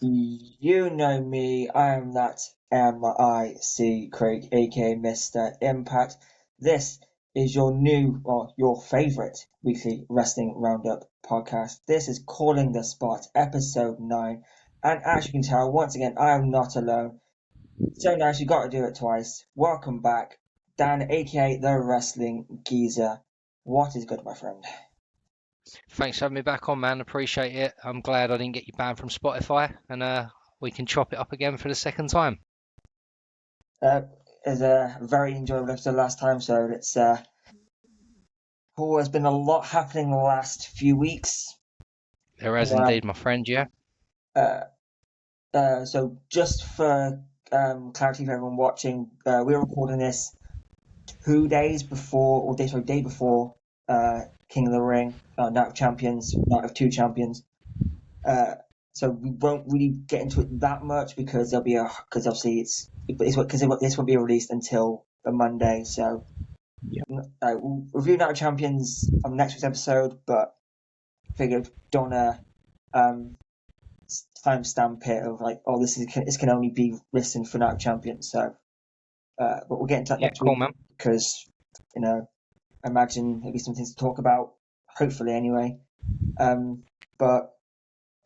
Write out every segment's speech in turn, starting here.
You know me, I am that MIC Craig, aka Mr. Impact. This is your new or your favorite weekly wrestling roundup podcast. This is Calling the Spot, episode 9. And as you can tell, once again, I am not alone. So nice, you got to do it twice. Welcome back, Dan, aka the Wrestling Geezer. What is good, my friend? Thanks for having me back on, man. Appreciate it. I'm glad I didn't get you banned from Spotify, and we can chop it up again for the second time. It was a very enjoyable episode last time, so let's there's been a lot happening the last few weeks. There has Uh, indeed, my friend, yeah. so just for clarity for everyone watching, we're recording this 2 days before, or day before King of the Ring, Night of Champions, Night of Two Champions. So we won't really get into it that much because because obviously this won't be released until the Monday. So we'll review Night of Champions on next week's episode, but figured don't wanna timestamp it of like, oh, this can only be listened for Night of Champions. So, but we'll get into that Yeah, next cool, week man. because I imagine there'll be some things to talk about. Hopefully, anyway. But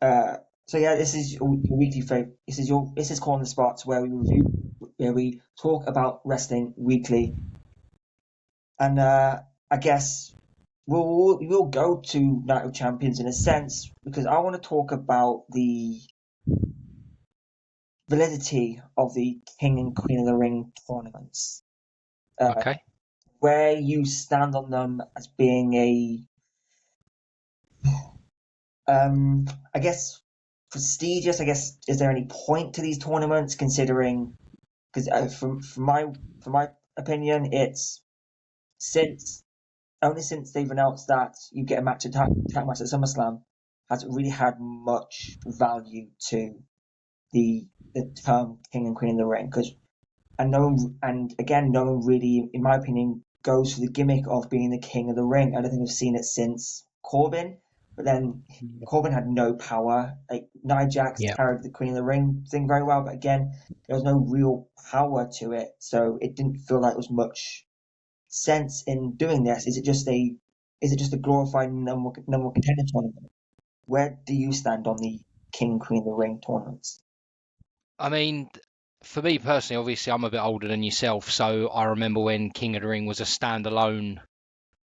so yeah, this is your weekly favorite. This is Calling the Spots where we talk about wrestling weekly, and I guess we'll go to Night of Champions in a sense because I want to talk about the validity of the King and Queen of the Ring tournaments. Okay. Where you stand on them as being I guess, prestigious. I guess, is there any point to these tournaments considering? Because from my opinion, it's since only since they've announced that you get a tag match at SummerSlam hasn't really had much value to the term King and Queen of the Ring. And again, no one really, in my opinion, goes for the gimmick of being the King of the Ring. I don't think we've seen it since Corbin, but then Corbin had no power. Like Nia Jax Yeah. carried the Queen of the Ring thing very well, but again, there was no real power to it, so it didn't feel like there was much sense in doing this. Is it just a glorified number one contender tournament? Where do you stand on the King and Queen of the Ring tournaments? I mean, for me personally, obviously, I'm a bit older than yourself, so I remember when King of the Ring was a standalone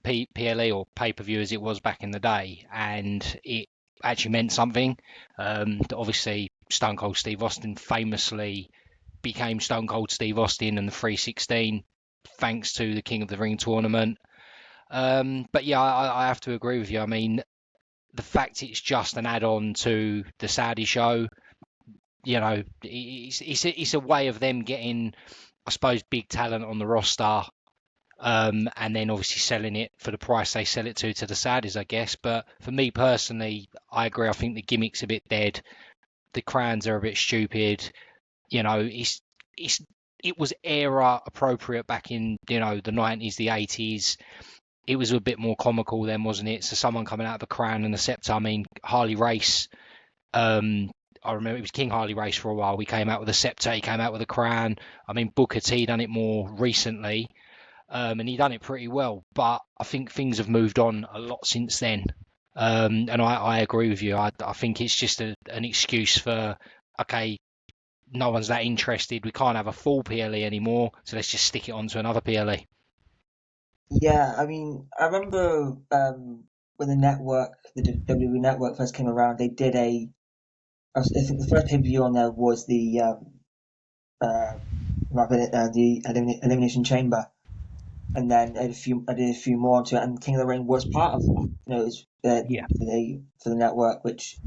PLE or pay-per-view as it was back in the day, and it actually meant something. Obviously, Stone Cold Steve Austin famously became Stone Cold Steve Austin and the 316 thanks to the King of the Ring tournament. But yeah, I have to agree with you. I mean, the fact it's just an add-on to the Saudi show, it's a way of them getting, I suppose, big talent on the roster, and then obviously selling it for the price they sell it to the Saudis, I guess. But for me personally, I agree. I think the gimmick's a bit dead. The crowns are a bit stupid. It was era appropriate back in the 90s, the 80s. It was a bit more comical then, wasn't it? So someone coming out of the crown and the scepter. I mean, Harley Race. I remember it was King Harley Race for a while. We came out with a scepter. He came out with a crown. I mean, Booker T done it more recently, and he done it pretty well. But I think things have moved on a lot since then. And I agree with you. I think it's just an excuse for, okay, no one's that interested. We can't have a full PLE anymore, so let's just stick it onto another PLE. Yeah, I mean, I remember when the WWE network first came around, they did I think the first pay-per-view on there was uh, the Elimination Chamber, and then I did a few more onto it, and King of the Ring was part of that. It was Yeah. for the network, which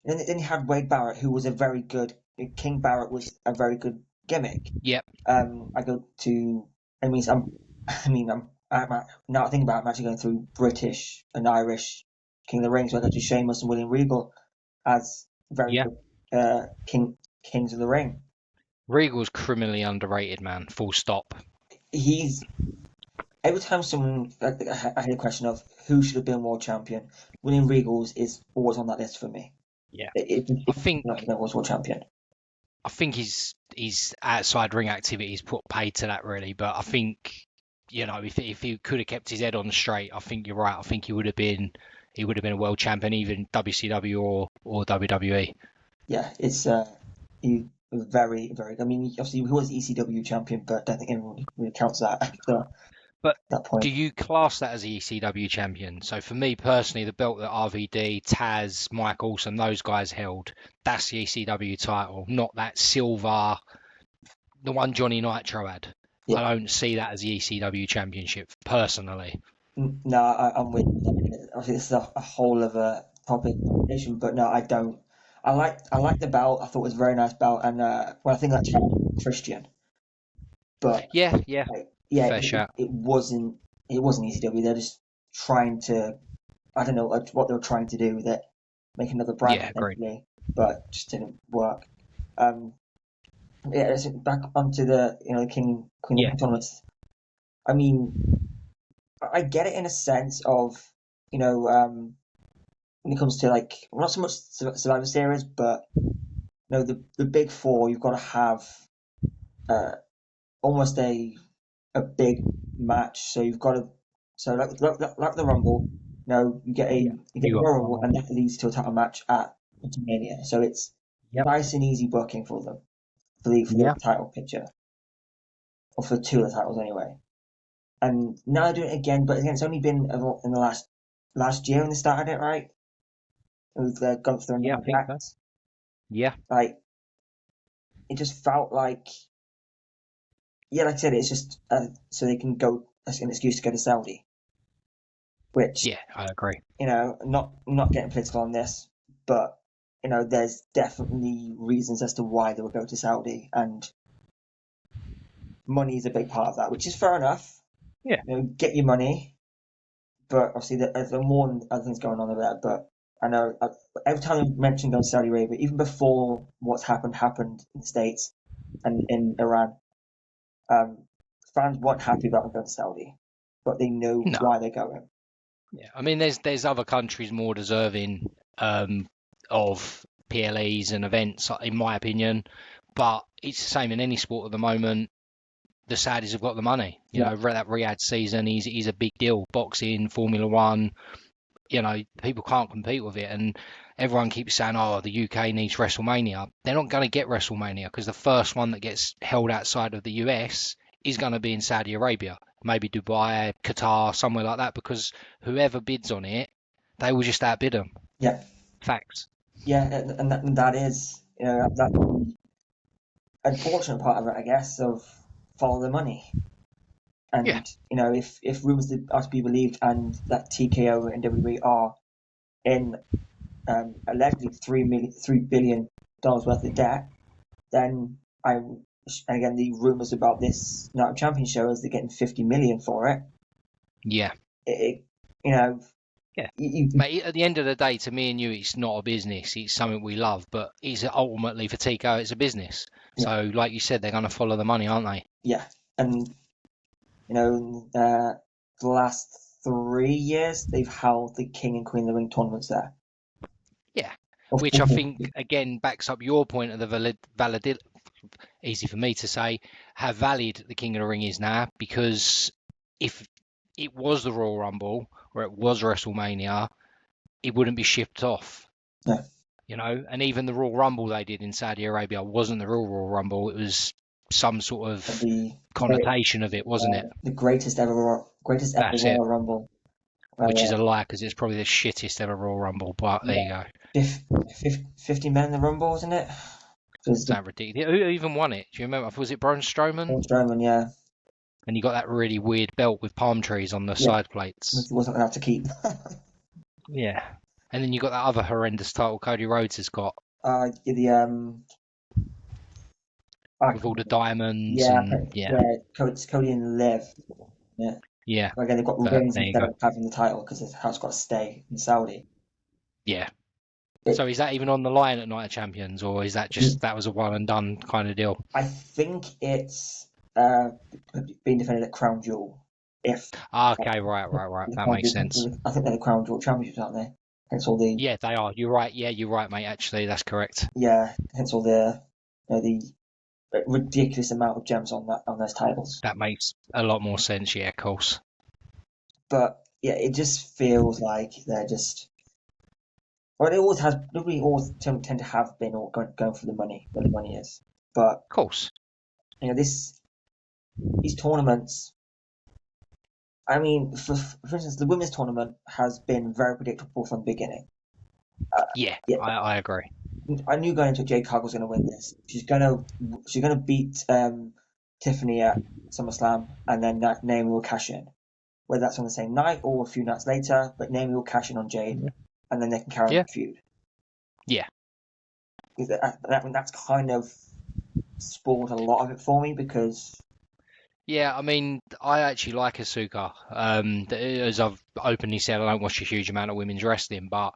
then you had Wade Barrett, who was a very good. King Barrett was a very good gimmick. Yep. I go to. I mean, now I think about it, I'm actually going through British and Irish King of the Ring. So I go to Sheamus and William Regal as very Yeah. good Kings of the Ring. Regal's criminally underrated, man. Full stop. He's every time someone I had a question of who should have been world champion, William Regal's is always on that list for me. Yeah. I If think no was world champion. I think his outside ring activities put paid to that really, but I think if he could have kept his head on straight, I think you're right. I think he would have been a world champion, even WCW or WWE. Yeah, it's he was very very. I mean, obviously he was ECW champion, but I don't think anyone really counts that after But that do point. you class that as a ECW champion? So for me personally, the belt that RVD, Taz, Mike Awesome, those guys held, that's the ECW title, not that silver, the one Johnny Nitro had. I Yeah, don't see that as the ECW championship personally. No, I'm with you. Obviously, this is a whole other topic conversation, but no, I don't. I like the belt. I thought it was a very nice belt, and well, I think that challenge was Christian, but Yeah, yeah, like, yeah, fair shout. it wasn't ECW. They're just trying to, I don't know what they were trying to do with it, make another brand Yeah, agreed. essentially, but just didn't work. Um, yeah, so back onto the King Queen of Yeah, the tournaments. I mean, I get it in a sense of you know when it comes to like not so much Survivor Series, but the big four. You've got to have uh, almost a big match. So you've got to like the Rumble. You get yeah. a You got Royal Rumble, Rumble. and that leads to a title match at WrestleMania. So it's Yep. nice and easy booking for them for the Yeah. title picture, or for two of the titles anyway. And now they're doing it again, but again, it's only been in the last year when they started it, right? With Gunther and Yeah, I Nia think so. Jax. Yeah. Like it just felt like, yeah, like I said, it's just so they can go as an excuse to go to Saudi, which Yeah, I agree. not getting political on this, but there's definitely reasons as to why they would go to Saudi, and money is a big part of that, which is fair enough. Yeah. Get your money, but obviously there are more other things going on over there. But I know every time I mention going to Saudi Arabia, even before what's happened in the States and in Iran, um, fans weren't happy about them going to Saudi, but they know No. why they're going. Yeah. I mean, there's other countries more deserving of PLEs and events, in my opinion. But it's the same in any sport at the moment. The Saudis have got the money. Yeah, That Riyadh season, he's a big deal. Boxing, Formula One, people can't compete with it. And everyone keeps saying, oh, the UK needs WrestleMania. They're not going to get WrestleMania because the first one that gets held outside of the US is going to be in Saudi Arabia, maybe Dubai, Qatar, somewhere like that, because whoever bids on it, they will just outbid them. yeah, Facts. yeah, and that is that's the unfortunate part of it, I guess, of follow the money. Yeah, And if rumors are to be believed, and that TKO and WWE are in allegedly $3 billion worth of debt, then and again the rumors about this Night of Champions show is they're getting 50 million for it. yeah, It you know yeah. you Mate, at the end of the day, to me and you, it's not a business. It's something we love, but it's ultimately for Tico, it's a business. yeah, So, like you said, they're going to follow the money, aren't they? yeah, and the last 3 years they've held the King and Queen of the Ring tournaments there. Yeah. Or Which I four. think again backs up your point of the valid, easy for me to say, how valid the King of the Ring is now. Because if it was the Royal Rumble or it was WrestleMania, it wouldn't be shipped off. Yeah, And even the Royal Rumble they did in Saudi Arabia wasn't the real Royal Rumble. It was some sort of the connotation of it, wasn't it? the greatest ever That's it. Royal Rumble. Which is Where a lie because it's probably the shittest ever Royal Rumble. But there yeah, you go. 50 men in the Rumble, wasn't it? Just It's not ridiculous. Who even won it? Do you remember? Was it Braun Strowman? Braun Strowman, yeah, And you got that really weird belt with palm trees on the yeah, side which plates. he wasn't allowed to keep. Yeah. And then you got that other horrendous title Cody Rhodes has got The I with all can't the remember. diamonds Yeah, and yeah, yeah, Cody and Liv. Yeah, yeah. but again they've got But rings there you instead go. of having the title because it's how it's got to stay in Saudi. Yeah. It, So is that even on the line at Night of Champions, or is that just that was a one and done kind of deal? I think it's uh, being defended at Crown Jewel. If Ah, okay, right. the That Crown makes Jewel, sense. I think they're the Crown Jewel championships, aren't they? Hence all the Yeah, they are. You're right. Yeah, you're right, mate. Actually, that's correct. hence all the ridiculous amount of gems on those titles. That makes a lot more sense. Yeah, of course. But yeah, it just feels like they're just well, it always has. We always tend to have been all going for the money where the money is. But Of course. these tournaments. I mean, for instance, the women's tournament has been very predictable from the beginning. Uh, Yeah, yeah, I agree. I knew going into it, Jade Cargill's going to win this. She's gonna beat Tiffany at SummerSlam, and then Naomi will cash in. Whether that's on the same night or a few nights later, but Naomi will cash in on Jade, and then they can carry on Yeah, the feud. yeah, That's kind of spoiled a lot of it for me because yeah. I mean, I actually like Asuka. As I've openly said, I don't watch a huge amount of women's wrestling, but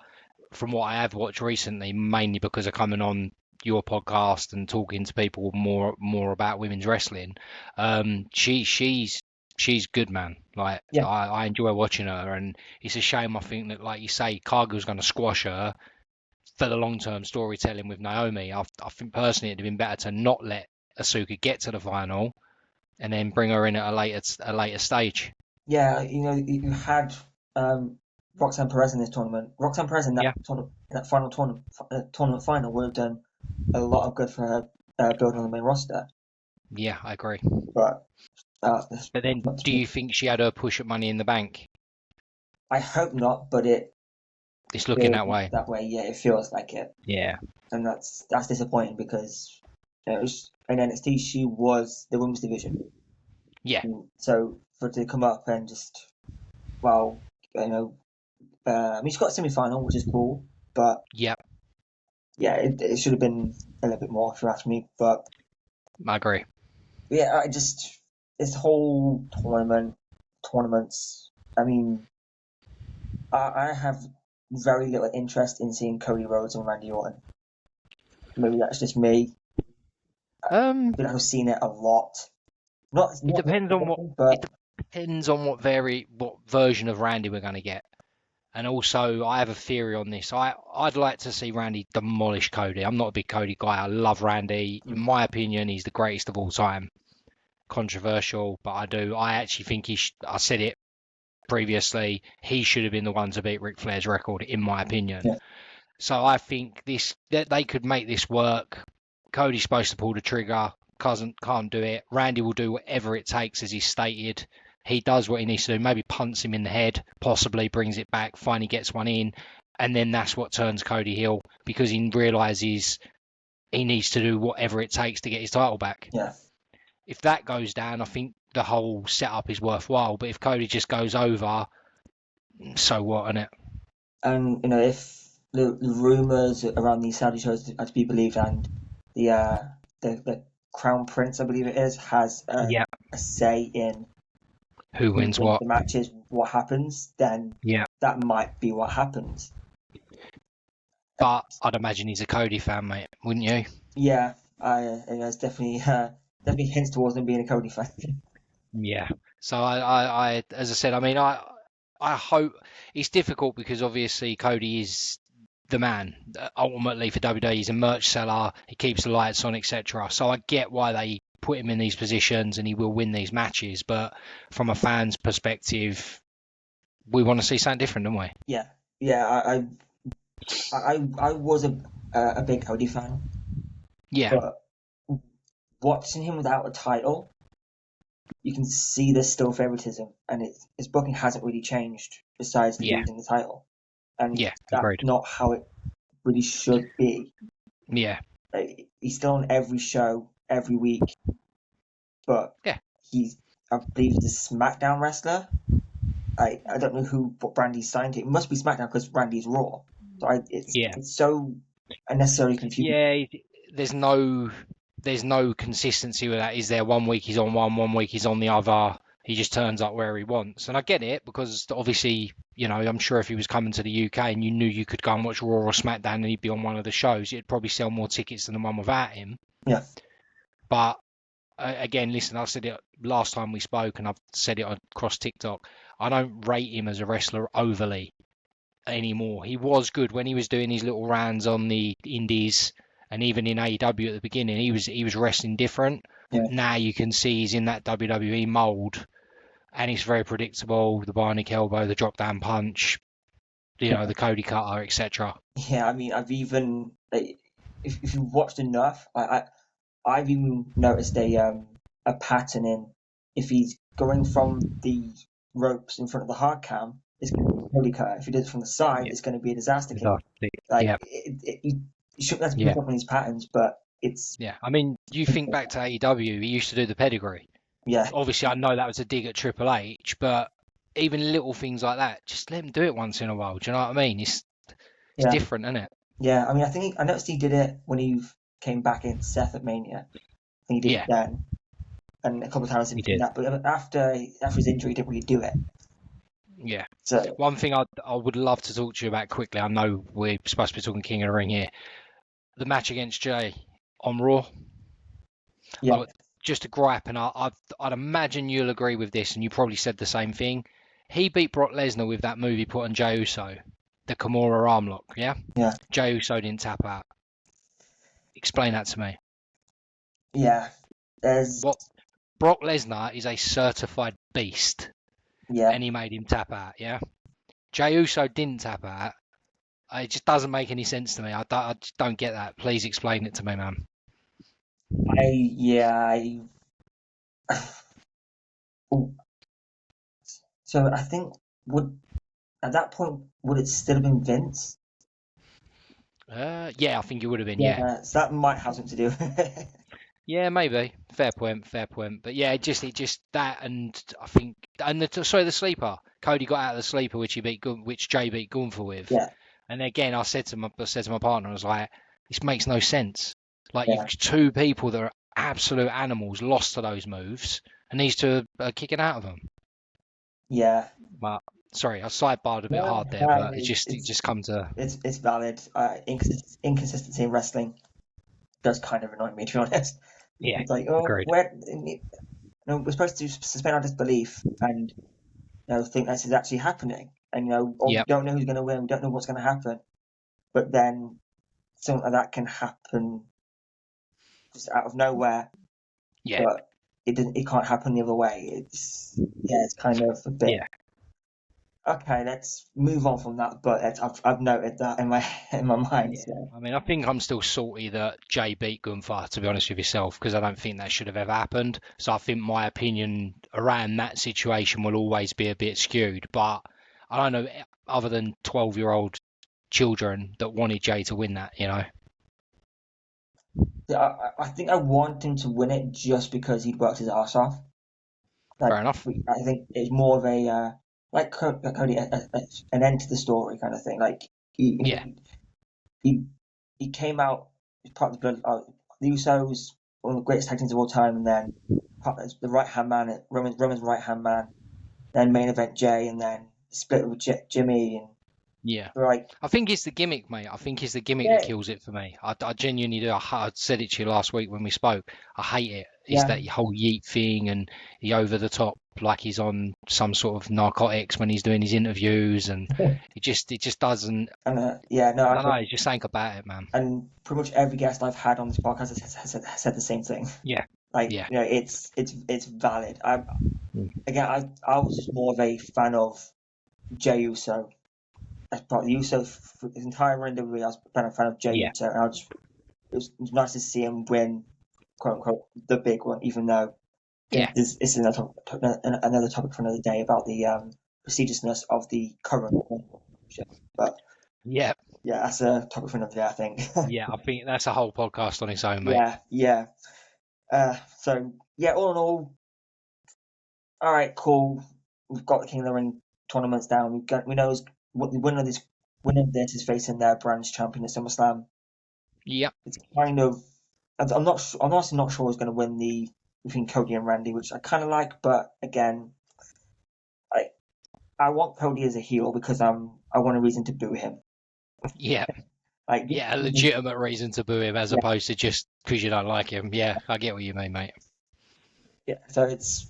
from what I have watched recently, mainly because of coming on your podcast and talking to people more about women's wrestling, she's good, man. Like yeah, I enjoy watching her, and it's a shame. I think that, like you say, Cargill's going to squash her for the long term storytelling with Naomi. I think personally it'd have been better to not let Asuka get to the final and then bring her in at a later stage. yeah. You had um, Roxanne Perez in this tournament. Roxanne Perez in Yeah, that final tournament final would have done a lot of good for her building on the main roster. yeah, I agree. But that's But then, not to do be. you think she had her push at Money in the Bank? I hope not, but it It's looking feels that way. that way. Yeah, it feels like it, Yeah, and that's disappointing because in NXT she was the women's division. yeah, So for it to come up and just well, I mean, she got a semi-final, which is cool, but yeah, yeah, it should have been a little bit more if you ask me. But I agree. yeah, I just this whole tournaments. I mean, I have very little interest in seeing Cody Rhodes and Randy Orton. Maybe that's just me. I Um, feel like I've seen it a lot. it Not depends on what often, it but depends on what version of Randy we're going to get. And also, I have a theory on this. I'd like to see Randy demolish Cody. I'm not a big Cody guy. I love Randy. In mm, my opinion, he's the greatest of all time. Controversial, but I do. I actually think I said it previously. He should have been the one to beat Ric Flair's record, in my opinion. yeah, So I think that they could make this work. Cody's supposed to pull the trigger. Cousin can't do it. Randy will do whatever it takes, as he stated. He does what he needs to do. Maybe punts him in the head, possibly brings it back, finally gets one in, and then that's what turns Cody heel because he realizes he needs to do whatever it takes to get his title back. yeah. If that goes down, I think the whole setup is worthwhile. But if Cody just goes over, so what, innit? And if the rumors around these Saudi shows are to be believed, and the uh, the Crown Prince, I believe it is, has Yeah. a say in Who who wins wins what? the matches, what happens, then Yeah. that might be what happens. But I'd imagine he's a Cody fan, mate, wouldn't you? Yeah, there's definitely hints towards him being a Cody fan. Yeah. So as I said, I mean, I hope it's difficult because obviously Cody is the man. Ultimately for WWE. He's a merch seller. He keeps the lights on, etc. So I get why they put him in these positions and he will win these matches. But from a fan's perspective, we want to see something different, don't we? Yeah, yeah. I was a big Cody fan, Yeah. but watching him without a title, you can see there's still favoritism, and his booking hasn't really changed besides Yeah. losing the title, and Yeah. that's Agreed. not how it really should be. Yeah. He's still on every show every week, but Yeah. he's I believe he's a SmackDown wrestler. I don't know what brand he's signed to. It must be SmackDown because Randy's Raw. So Yeah. it's so unnecessarily confusing. Yeah. There's no there's no consistency with that, is there? One week he's on one week he's on the other. He just turns up where he wants, and I get it because obviously, I'm sure if he was coming to the UK and you knew you could go and watch Raw or SmackDown and he'd be on one of the shows, it'd probably sell more tickets than the one without him. Yeah, But again, listen, I said it last time we spoke, and I've said it across TikTok. I don't rate him as a wrestler overly. anymore. He was good when he was doing his little rounds on the indies, and even in AEW at the beginning, he was wrestling different. Yeah. Now you can see he's in that WWE mold, and it's very predictable. The bionic elbow, the drop down punch, the Cody Cutter, etc. Yeah, I mean, I've even if you've watched enough, I've even noticed a pattern in if he's going from the ropes in front of the hard cam, it's going to be a Cody Cutter. If he does it from the side, Yeah, it's going to be a Disaster King. Like yeah, you shouldn't have to yeah, pick up on these patterns, but it's yeah. I mean, you think back to AEW, he used to do the pedigree. yeah, Obviously, I know that was a dig at Triple H, but even little things like that, just let him do it once in a while. Do you know what I mean? It's yeah, different, isn't it? yeah. I mean, I noticed he did it when he came back against Seth at Mania. I think he did it Yeah, then, and a couple of times in he between did. that. But after his injury, he didn't really do it. Yeah. So One thing I would love to talk to you about quickly. I know we're supposed to be talking King of the Ring here. The match against Jay on Raw. yeah, I, just a gripe, and I'd imagine you'll agree with this, and you probably said the same thing. He beat Brock Lesnar with that move he put on Jey Uso, the Kimura arm lock. Yeah. yeah, Jey Uso didn't tap out. Explain that to me. yeah. There's What Brock Lesnar is a certified beast, yeah. and he made him tap out. Yeah. Jey Uso didn't tap out. It just doesn't make any sense to me. I just don't get that. Please explain it to me, man. I oh, so I think would at that point would it still have been Vince? Yeah, I think it would have been. Yeah, Yeah, so that might have something to do. yeah, maybe. Fair point. Fair point. But yeah, it just that, and I think, and the sleeper. Cody got out of the sleeper, which Jay beat Gunther with. Yeah, And again, I said to my partner, I was like, this makes no sense. Like yeah, you've two people that are absolute animals lost to those moves, and these two are kicking out of them. yeah. But sorry, I sidebarred a bit No, hard there, no, but it just come to it's valid. Inconsistency in wrestling does kind of annoy me, to be honest. yeah, It's like, oh, agreed. we're supposed to suspend our disbelief and think this is actually happening, and we Yep. don't know who's going to win, we don't know what's going to happen, but then something like that can happen just out of nowhere, Yeah. but it can't happen the other way. It's kind of a bit. Yeah. Okay, let's move on from that. But I've noted that in my in my mind. Yeah. So I mean, I think I'm still salty that Jay beat Gunther, to be honest with yourself, because I don't think that should have ever happened. So I think my opinion around that situation will always be a bit skewed. But I don't know, other than 12-year-old children that wanted Jay to win that. yeah, I think I want him to win it just because he'd worked his ass off. Like Fair enough. I think it's more of a like Cody, an end to the story kind of thing. Like he you know, Yeah. he he came out as part of the blood. The Usos, one of the greatest tag teams of all time, and then the right hand man, Roman's right hand man, then main event Jay, and then split with Jimmy, and Yeah. we're like, I think it's the gimmick, mate. I think it's the gimmick that yeah, kills it for me. I genuinely do. I said it to you last week when we spoke. I hate it. It's yeah, that whole yeet thing and he over the top like he's on some sort of narcotics when he's doing his interviews, and it just doesn't. and yeah, no, I I don't know. think, It's just think about it, man. and pretty much every guest I've had on this podcast has said the same thing. Yeah. Like, Yeah. it's valid. Mm. Again, I was just more of a fan of Jey Uso as part of the Uso for his entire run in WWE. I was a fan of Jey Yeah. Uso, and it was nice to see him win, quote unquote, the big one. Even though Yeah. this is another topic for another day about the prestigiousness of the current one. But Yeah. yeah, that's a topic for another day, I think. Yeah. I think that's a whole podcast on its own, mate. Yeah, yeah. So yeah, all in all right, cool. We've got the King of the Ring tournaments down. We know what the winner of this is facing their brand's champion at SummerSlam. Yep. It's kind of I'm honestly not sure who's going to win the between Cody and Randy, which I kind of like, but again, I I want Cody as a heel because I want a reason to boo him. Yeah. Like Yeah. A legitimate reason to boo him as yeah, opposed to just because you don't like him. Yeah. I get what you mean, mate. yeah. So it's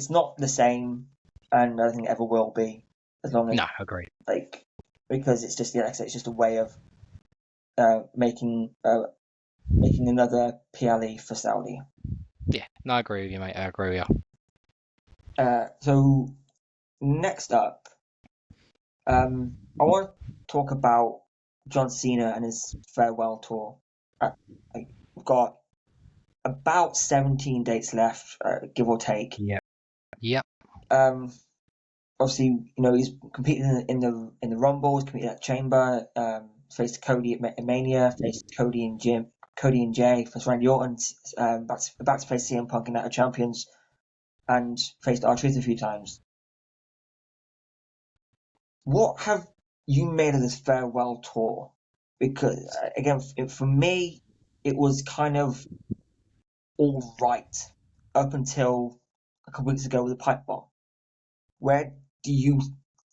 not the same, and I don't think it ever will be as long as No, agreed. like because it's just, yeah, like I said, it's just a way of making another PLE for Saudi. Yeah, no, I agree with you, mate. I agree with you. So next up, I want to talk about John Cena and his farewell tour. We've got about 17 dates left, give or take. Yeah. Yep. Um, Obviously, he's competed in the Rumble, he's competed at Chamber, faced Cody at Mania, faced Cody and Jay, faced Randy Orton, about to face CM Punk in Night of Champions, and faced R-Truth a few times. What have you made of this farewell tour? Because again, for me, it was kind of all right up until a couple weeks ago with the pipe bomb. Where do you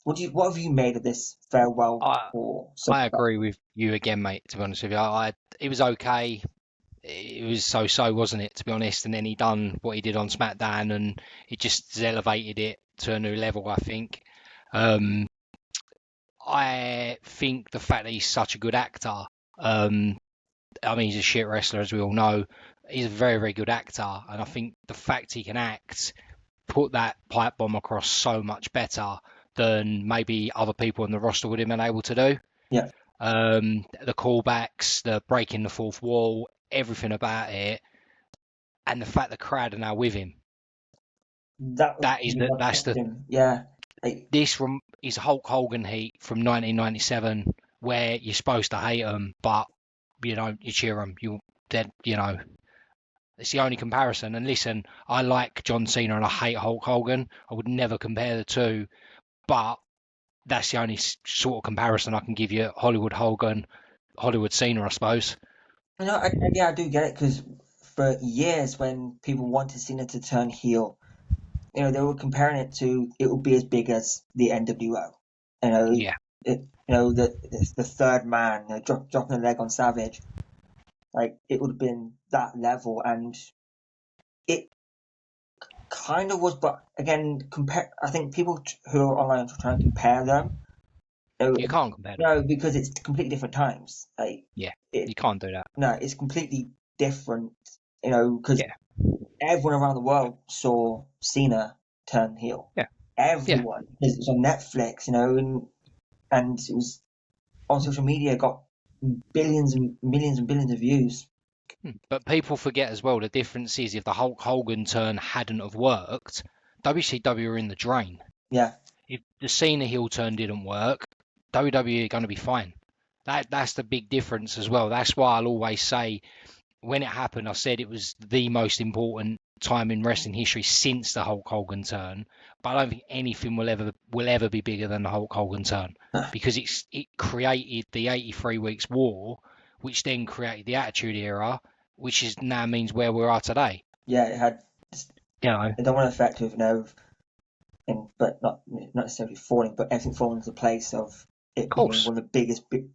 what have you made of this farewell I tour so I far? agree with you again, mate. To be honest with you, it was okay. It was so, wasn't it? To be honest, and then he done what he did on SmackDown, and it just elevated it to a new level. I think. Um, I think the fact that he's such a good actor. I mean, he's a shit wrestler, as we all know. He's a very, very good actor, and I think the fact he can act put that pipe bomb across so much better than maybe other people in the roster would have been able to do. Yeah, The callbacks, the breaking the fourth wall, everything about it, and the fact the crowd are now with him. that was That is my that's the question. Yeah, like, this from is Hulk Hogan heat from 1997, where you're supposed to hate him, but you cheer him. It's the only comparison. And listen, I like John Cena and I hate Hulk Hogan. I would never compare the two, but that's the only sort of comparison I can give you. Hollywood Hogan, Hollywood Cena, I suppose. yeah, I do get it because for years when people wanted Cena to turn heel, they were comparing it would be as big as the NWO. Yeah, The third man, dropping a leg on Savage, like it would have been that level, and it kind of was. But again, compare. I think people who are online are trying to compare them. you can't compare them. No, because it's completely different times. Like Yeah, it, you can't do that. no, it's completely different. Because Yeah, everyone around the world saw Cena turn heel. yeah, yeah. Everyone, because it was on Netflix, and it was on social media, got billions and billions of views. But people forget as well the difference is if the Hulk Hogan turn hadn't have worked, WCW are in the drain. Yeah, If the Cena heel turn didn't work, WWE are going to be fine. That's the big difference as well. That's why I'll always say when it happened, I said it was the most important time in wrestling history since the Hulk Hogan turn. But I don't think anything will ever be bigger than the Hulk Hogan turn because it created the 83 weeks war, which then created the Attitude Era, which is now means where we are today. yeah, it had You know, a domino effect of but not necessarily falling, but everything falling into place of of it being course. one of the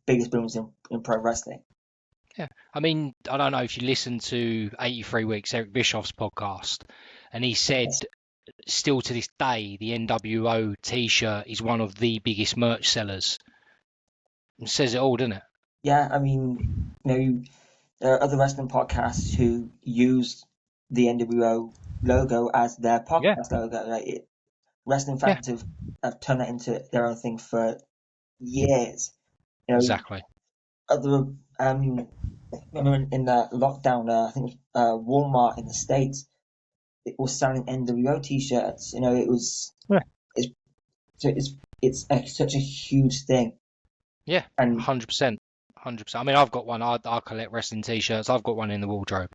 biggest booms in pro wrestling. Yeah. I mean, I don't know if you listen to 83 Weeks, Eric Bischoff's podcast, and he said Yes. still to this day, the NWO t-shirt is one of the biggest merch sellers. It says it all, doesn't it? Yeah, I mean, there are other wrestling podcasts who use the NWO logo as their Yeah, podcast logo. Wrestling yeah, fans have turned that into their own thing for years. You know, exactly. other remember in the lockdown, I think it was Walmart in the States, it was selling NWO t-shirts. It was Yeah, it's such a huge thing, yeah, and 100%. 100%. I mean, I've got one. I collect wrestling t-shirts. I've got one in the wardrobe.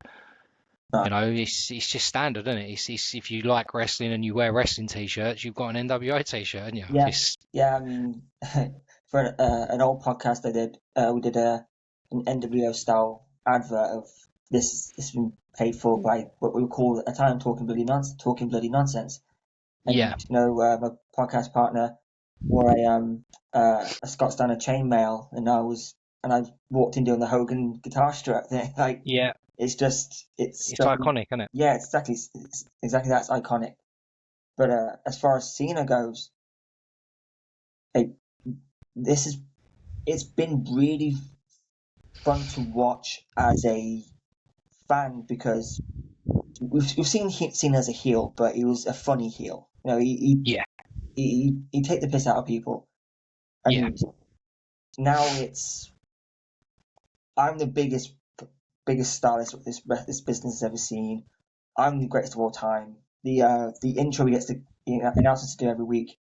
uh, It's just standard, isn't it? It's if you like wrestling and you wear wrestling t-shirts, you've got an NWO t-shirt, haven't you? yeah, It's yeah. I mean, for an old podcast I did, we did an NWO style advert of this. This has been paid for by what we would call at the time talking bloody nonsense. And yeah, my podcast partner wore a Scott Steiner chainmail, and I walked in doing the Hogan guitar strut thing. Like yeah. it's It's so iconic, isn't it? yeah, it's exactly that's iconic. But as far as Cena goes, like, this is it's been really fun to watch as a fan because we've seen him seen as a heel, but he was a funny heel. You know, Yeah, he take the piss out of people, yeah, and now it's I'm the biggest star this business has ever seen. I'm the greatest of all time. The intro he gets to announce us to do every week,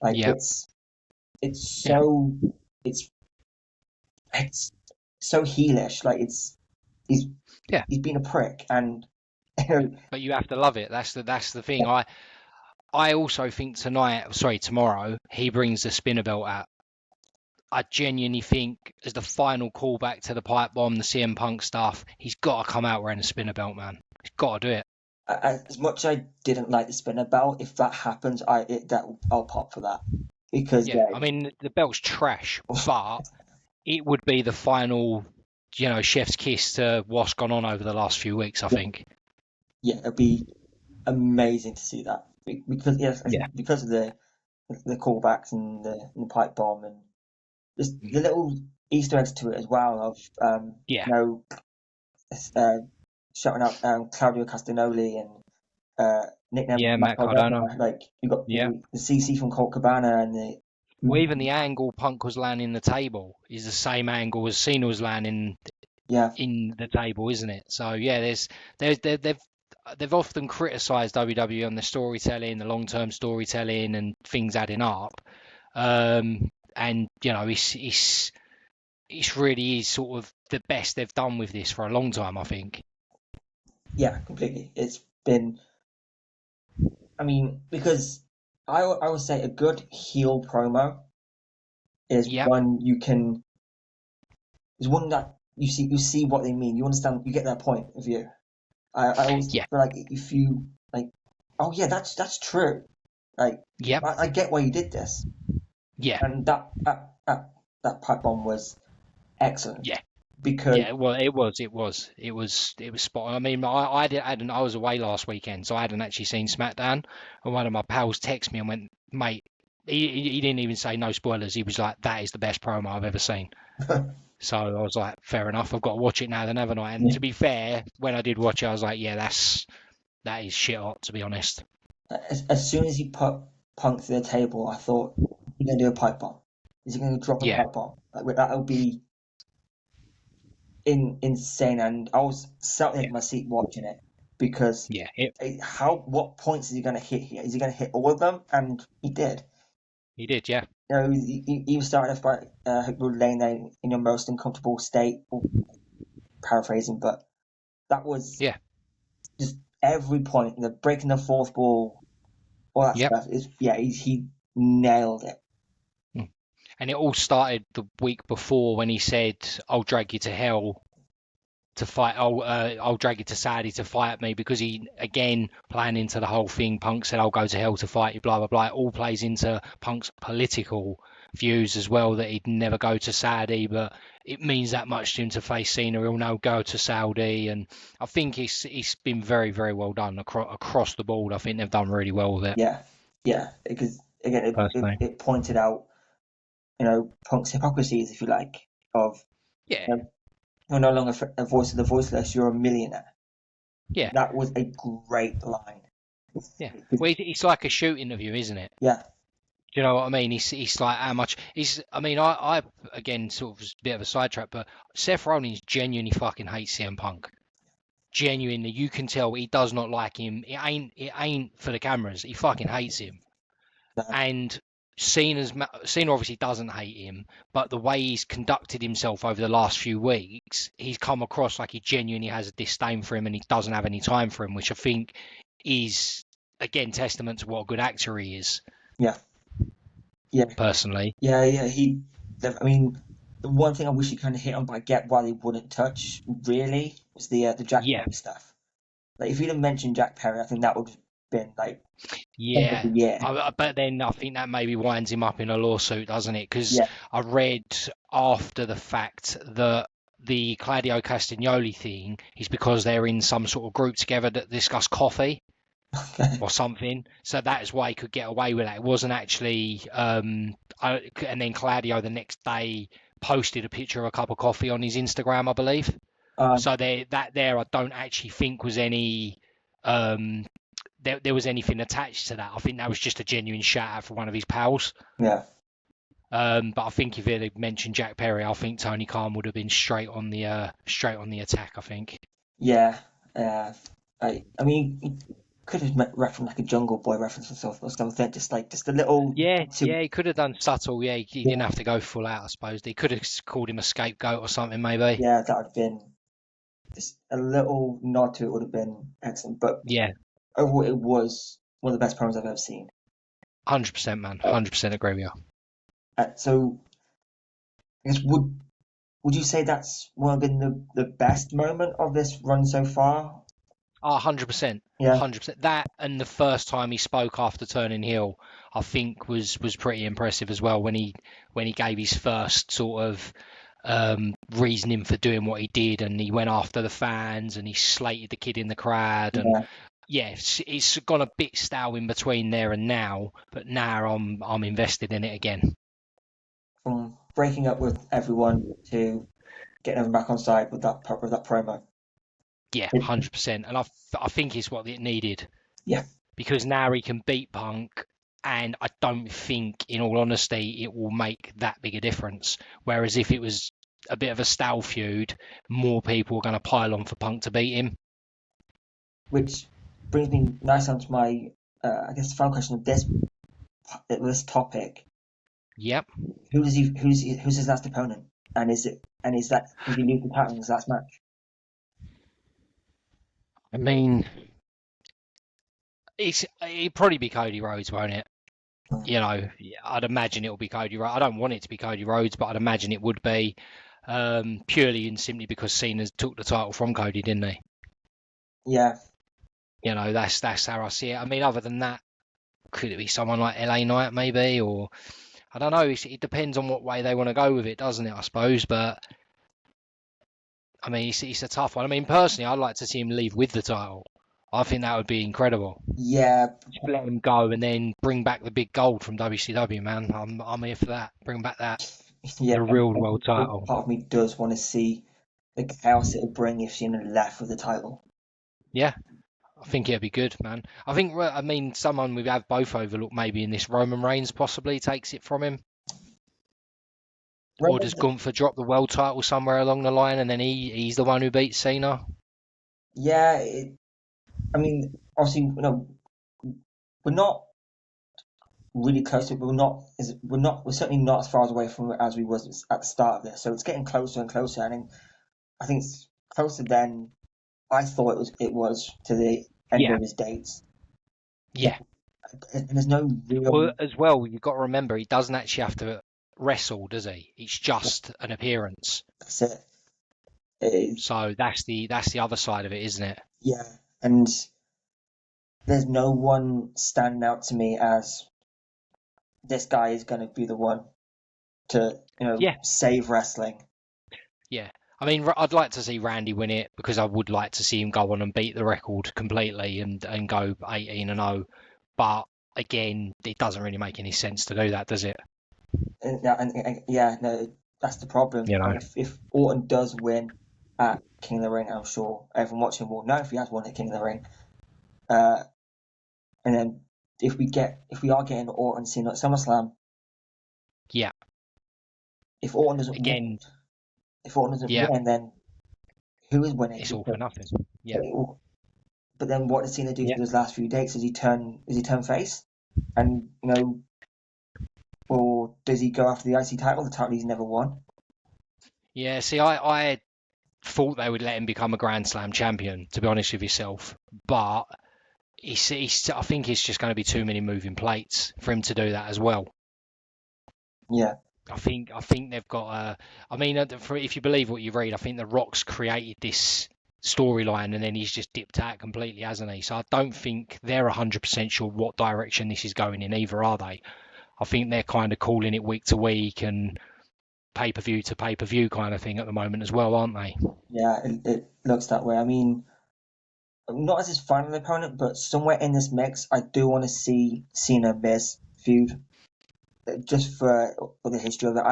like yeah, it's yeah, it's it's so heelish. Like he's yeah. he's been a prick, and you know, But you have to love it. That's the thing. I also think tomorrow, he brings the spinner belt out. I genuinely think as the final callback to the pipe bomb, the CM Punk stuff, he's got to come out wearing a spinner belt, man. He's got to do it. as much as I didn't like the spinner belt, if that happens, I'll pop for that because Yeah, I mean the belt's trash, but it would be the final, chef's kiss to what's gone on over the last few weeks. I yeah, think. yeah, it'd be amazing to see that because yes, I Yeah, think because of the callbacks and the pipe bomb and just the little Easter eggs to it as well of yeah, you know uh, shouting out Claudio Castagnoli and nickname yeah. Matt Matt Cardona. Cardona. Like you got Yeah. the CC from Colt Cabana and the Well, even the angle Punk was landing the table is the same angle as Cena was landing yeah in the table, isn't it? So yeah, they've often criticised WWE on the storytelling, the long-term storytelling, and things adding up. And it's really is sort of the best they've done with this for a long time, I think. yeah completely. It's been I mean because I would say a good heel promo is Yep. one you can is one that you see what they mean. You understand. You get their point of view. I always Yeah. feel like if you like, oh yeah, that's true. Like Yep. I get why you did this, Yeah. and that pipe bomb was excellent Yeah. because Yeah, well, it was spot on. I mean, I was away last weekend, so I hadn't actually seen SmackDown. And one of my pals texted me and went, "Mate," he didn't even say no spoilers. He was like, "That is the best promo I've ever seen." So I was like, "Fair enough. I've got to watch it now, then, haven't I?" And yeah, to be fair, when I did watch it, I was like, "Yeah, that is shit hot, to be honest." as soon as he put Punk to the table, I thought he's gonna do a pipe bomb. Is he gonna drop a Yeah, pipe bomb? Like that would be insane. And I was sat there yeah, in my seat watching it because yeah, what points is he going to hit here? Is he going to hit all of them? And he did. he did, yeah, You know, he was starting off by laying there in your most uncomfortable state, or paraphrasing, but that was yeah, just every point. The breaking the fourth ball, all that yep. stuff is he nailed it. Mm. And it all started the week before when he said, "I'll drag you to hell to fight. I'll drag you to Saudi to fight me," because he again playing into the whole thing. Punk said, "I'll go to hell to fight you." Blah blah blah. It all plays into Punk's political views as well, that he'd never go to Saudi, but it means that much to him to face Cena. He'll now go to Saudi, and I think it's been very very well done across the board. I think they've done really well with it, Yeah, yeah, because again, personally. it pointed out Punk's hypocrisies, if you like, of Yeah, you know, you're no longer a voice of the voiceless. You're a millionaire. yeah, That was a great line. yeah. Well, it's like a shoot interview, isn't it? Yeah, Do you know what I mean? He's like how much he's. I mean, I again sort of a bit of a sidetrack, but Seth Rollins genuinely fucking hates CM Punk. Genuinely, you can tell he does not like him. It ain't for the cameras. He fucking hates him. no, And Cena obviously doesn't hate him, but the way he's conducted himself over the last few weeks, he's come across like he genuinely has a disdain for him, and he doesn't have any time for him, which I think is again testament to what a good actor he is. yeah, yeah, Personally, yeah. I mean, the one thing I wish he kind of hit on, but I get why they wouldn't touch really was the Jack yeah. Perry stuff. Like if you'd have mentioned Jack Perry, I think that would have been like end of Yeah, the year. but then I think that maybe winds him up in a lawsuit, doesn't it? Because Yeah, I read after the fact that the Claudio Castagnoli thing is because they're in some sort of group together that discuss coffee okay, or something. So that is why he could get away with that. It wasn't actually. And then Claudio the next day posted a picture of a cup of coffee on his Instagram, I believe. Uh, So there, I don't actually think was any. There was anything attached to that. I think that was just a genuine shout out for one of his pals. yeah, But I think if it had mentioned Jack Perry, I think Tony Khan would have been straight on the attack. I think. yeah. Uh, I mean, he could have referenced like a Jungle Boy reference or something, just a little Yeah, to yeah, he could have done subtle. Yeah, he didn't yeah, have to go full out. I suppose he could have called him a scapegoat or something, maybe. yeah. That would have been just a little nod to it would have been excellent. But Yeah, overall, it was one of the best promos I've ever seen. 100%, man. 100% agree with you. So I guess would you say that's one of been the best moment of this run so far? Oh, 100%. Yeah, 100%. That and the first time he spoke after turning heel, I think was pretty impressive as well when he gave his first sort of reasoning for doing what he did, and he went after the fans and he slated the kid in the crowd. And yeah. yeah, it's gone a bit stale in between there and now, but now I'm invested in it again. From breaking up with everyone to getting everyone back on side with that promo. Yeah, It, 100%. And I think it's what it needed, yeah, because now he can beat Punk, and I don't think, in all honesty, it will make that big a difference. Whereas if it was a bit of a stale feud, more people are going to pile on for Punk to beat him. which brings me nice on to my I guess the final question of this topic. Yep. Who's his last opponent? And is that does he lose the title in his last match? I mean, it'd probably be Cody Rhodes, won't it? Hmm. You know, I'd imagine it'll be Cody Rhodes. I don't want it to be Cody Rhodes, but I'd imagine it would be, purely and simply because Cena took the title from Cody, didn't he? Yeah, You know, that's how I see it. I mean, other than that, could it be someone like LA Knight maybe, or I don't know. It depends on what way they want to go with it, doesn't it? I suppose, but I mean, it's a tough one. I mean, personally, I'd like to see him leave with the title. I think that would be incredible. yeah, Just let him go and then bring back the big gold from WCW, man. I'm here for that. Bring back that yeah. the real A world big title. part of me does want to see the chaos it would bring if Cena left with the title. Yeah, I think it'd be good, man. I think, well, I mean, someone we have both overlooked maybe in this, Roman Reigns possibly takes it from him. Or does Roman's, Gunther drop the world title somewhere along the line and then he's the one who beats Cena? yeah, I mean, obviously, we're not really close to it, but we're certainly not as far away from it as we was at the start of this. So it's getting closer and closer, and I think it's closer than I thought it was to the end Yeah, of his dates. Yeah, yeah. and there's no Well, real as well, you've got to remember he doesn't actually have to wrestle, does he? It's just an appearance. that's it. It- So that's the other side of it, isn't it? yeah, and there's no one standing out to me as this guy is going to be the one to Yeah, save wrestling. yeah. I mean, I'd like to see Randy win it because I would like to see him go on and beat the record completely and go 18-0. But again, it doesn't really make any sense to do that, does it? And yeah, no, that's the problem. You know. And if Orton does win at King of the Ring, I'm sure everyone watching will know if he has won at King of the Ring. Uh, and then if we are getting Orton Cena at SummerSlam, Yeah. if Orton doesn't win, Again, if Orton doesn't yeah. win, then who is winning? It's all for nothing. Yeah. But then what does Cena do Yeah. for those last few dates? Does he turn face? And or does he go after the IC title, the title he's never won? Yeah. See, I thought they would let him become a Grand Slam champion, to be honest with yourself. But I think it's just going to be too many moving plates for him to do that as well. Yeah, I think they've got I mean, if you believe what you read, I think the Rock's created this storyline and then he's just dipped out completely, hasn't he? So I don't think they're 100% sure what direction this is going in either, are they? I think they're kind of calling it week to week and pay-per-view to pay-per-view kind of thing at the moment as well, aren't they? yeah, it looks that way. I mean, not as his final opponent, but somewhere in this mix, I do want to see Cena Miz feud, just for the history of it.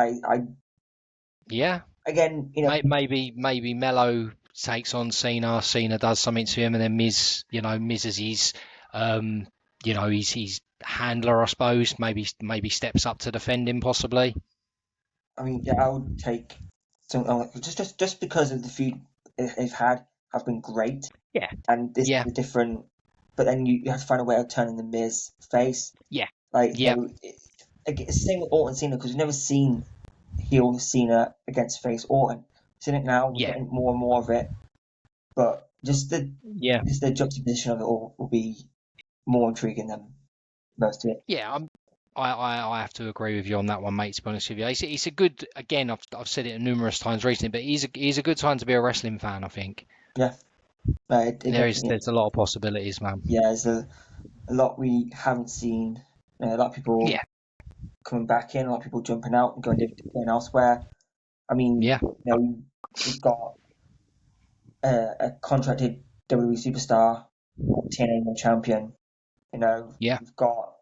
Yeah, Again, maybe Mello takes on Cena. Cena does something to him, and then Miz as his, um, his handler, I suppose. Maybe steps up to defend him, possibly. I mean, yeah, I would take something like just because of the feud they've had have been great, Yeah, and this yeah, is a different. But then you have to find a way of turning the Miz face. yeah, Like, yeah, it's the same with Orton Cena because we've never seen heel Cena against face Orton. We've seen it now. We're yeah, getting more and more of it, but yeah, just the juxtaposition of it all will be more intriguing than most of it. yeah. I have to agree with you on that one, mate. To be honest with you, it's a good. Again, I've said it numerous times recently, but he's a good time to be a wrestling fan. I think Yeah, it definitely there's is. a lot of possibilities, man. Yeah, there's a lot we haven't seen. A lot of people Yeah, coming back in, a lot of people jumping out and going elsewhere. I mean, yeah, we've got a contracted WWE superstar, TNA World Champion. yeah, We've got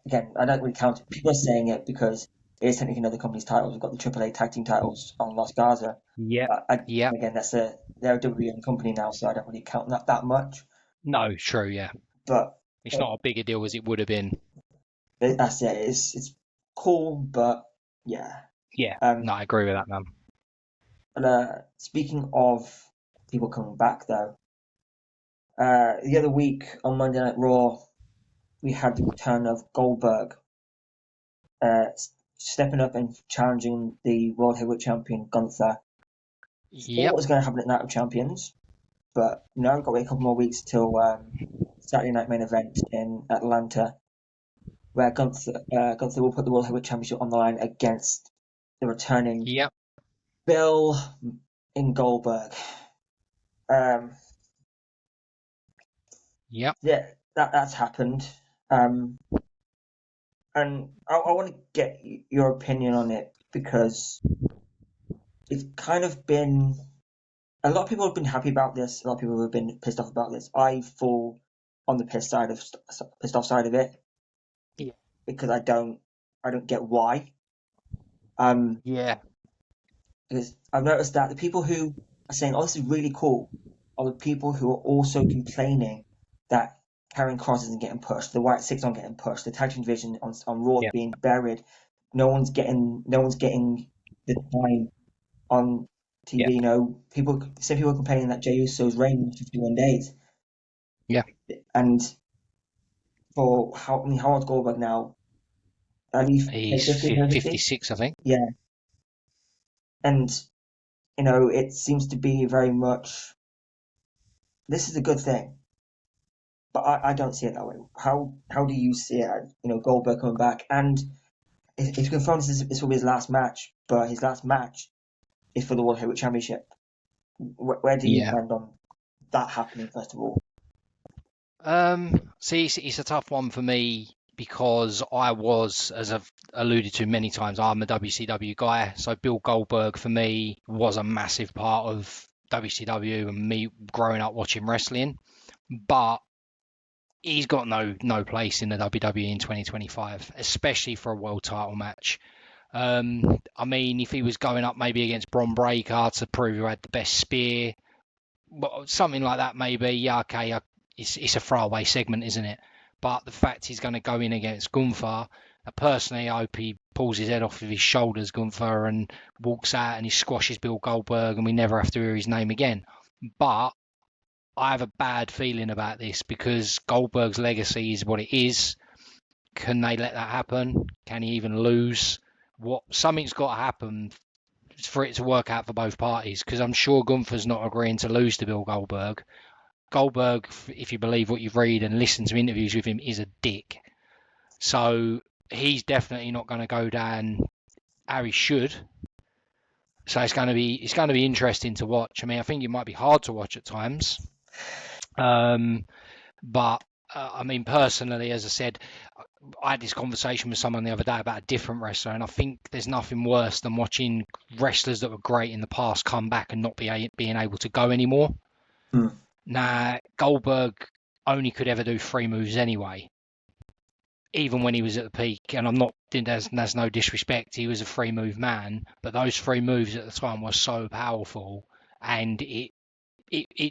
again, I don't really count it. People are saying it because it is technically another company's titles. We've got the AAA tag team titles on Las Garza. yeah, yeah. Again, they're a WWE owned company now, so I don't really count that much. No, true, yeah. But It's uh, not a bigger deal as it would have been. that's it. It's cool, but yeah. Yeah, Um, no, I agree with that, man. and speaking of people coming back, though, the other week on Monday Night Raw, we had the return of Goldberg, stepping up and challenging the World Heavyweight Champion Gunther. Thought what Yep, was going to happen at Night of Champions, but no, got to wait a couple more weeks till Saturday Night Main Event in Atlanta, where Gunther will put the World Heavyweight Championship on the line against the returning yep, Bill in Goldberg. Um, yep. yeah, that's happened. Um, and I want to get your opinion on it because it's kind of been a lot of people have been happy about this. A lot of people have been pissed off about this. I fall on the pissed off side of it Yeah, because I don't get why. Um, yeah, because I've noticed that the people who are saying, "Oh, this is really cool," are the people who are also complaining that Karen Cross isn't getting pushed, the White Six aren't getting pushed, the tag team division on Raw is yeah, being buried. No one's getting the time on yeah, TV. Some people are complaining that Jey Uso's reign was 51 days, yeah. and for how old's Goldberg now? At least He's 50, 50? 56, I think. Yeah, and it seems to be very much this is a good thing, but I don't see it that way. How do you see it? Goldberg coming back, and it's confirmed this will be his last match, but his last match is for the World Heavyweight Championship. Where do you Yeah. stand on that happening? First of all, See, it's a tough one for me because I was, as I've alluded to many times, I'm a WCW guy. So Bill Goldberg for me was a massive part of WCW and me growing up watching wrestling. But he's got no place in the WWE in 2025, especially for a world title match. I mean, if he was going up maybe against Bron Breakker to prove who had the best spear, well, something like that, maybe. Yeah, okay, it's a throwaway segment, isn't it? But the fact he's going to go in against Gunther, personally, I hope he pulls his head off of his shoulders, Gunther, and walks out and he squashes Bill Goldberg, and we never have to hear his name again. But I have a bad feeling about this because Goldberg's legacy is what it is. Can they let that happen? Can he even lose? Something's got to happen for it to work out for both parties because I'm sure Gunther's not agreeing to lose to Bill Goldberg. Goldberg, if you believe what you've read and listened to interviews with him, is a dick. So he's definitely not going to go down how he should. So it's going to be interesting to watch. I mean, I think it might be hard to watch at times, but I mean, personally, as I said, I had this conversation with someone the other day about a different wrestler, and I think there's nothing worse than watching wrestlers that were great in the past come back and not being able to go anymore. hmm. Now, Goldberg only could ever do three moves anyway. even when he was at the peak, and there's no disrespect, he was a free move man, but those free moves at the time were so powerful, and it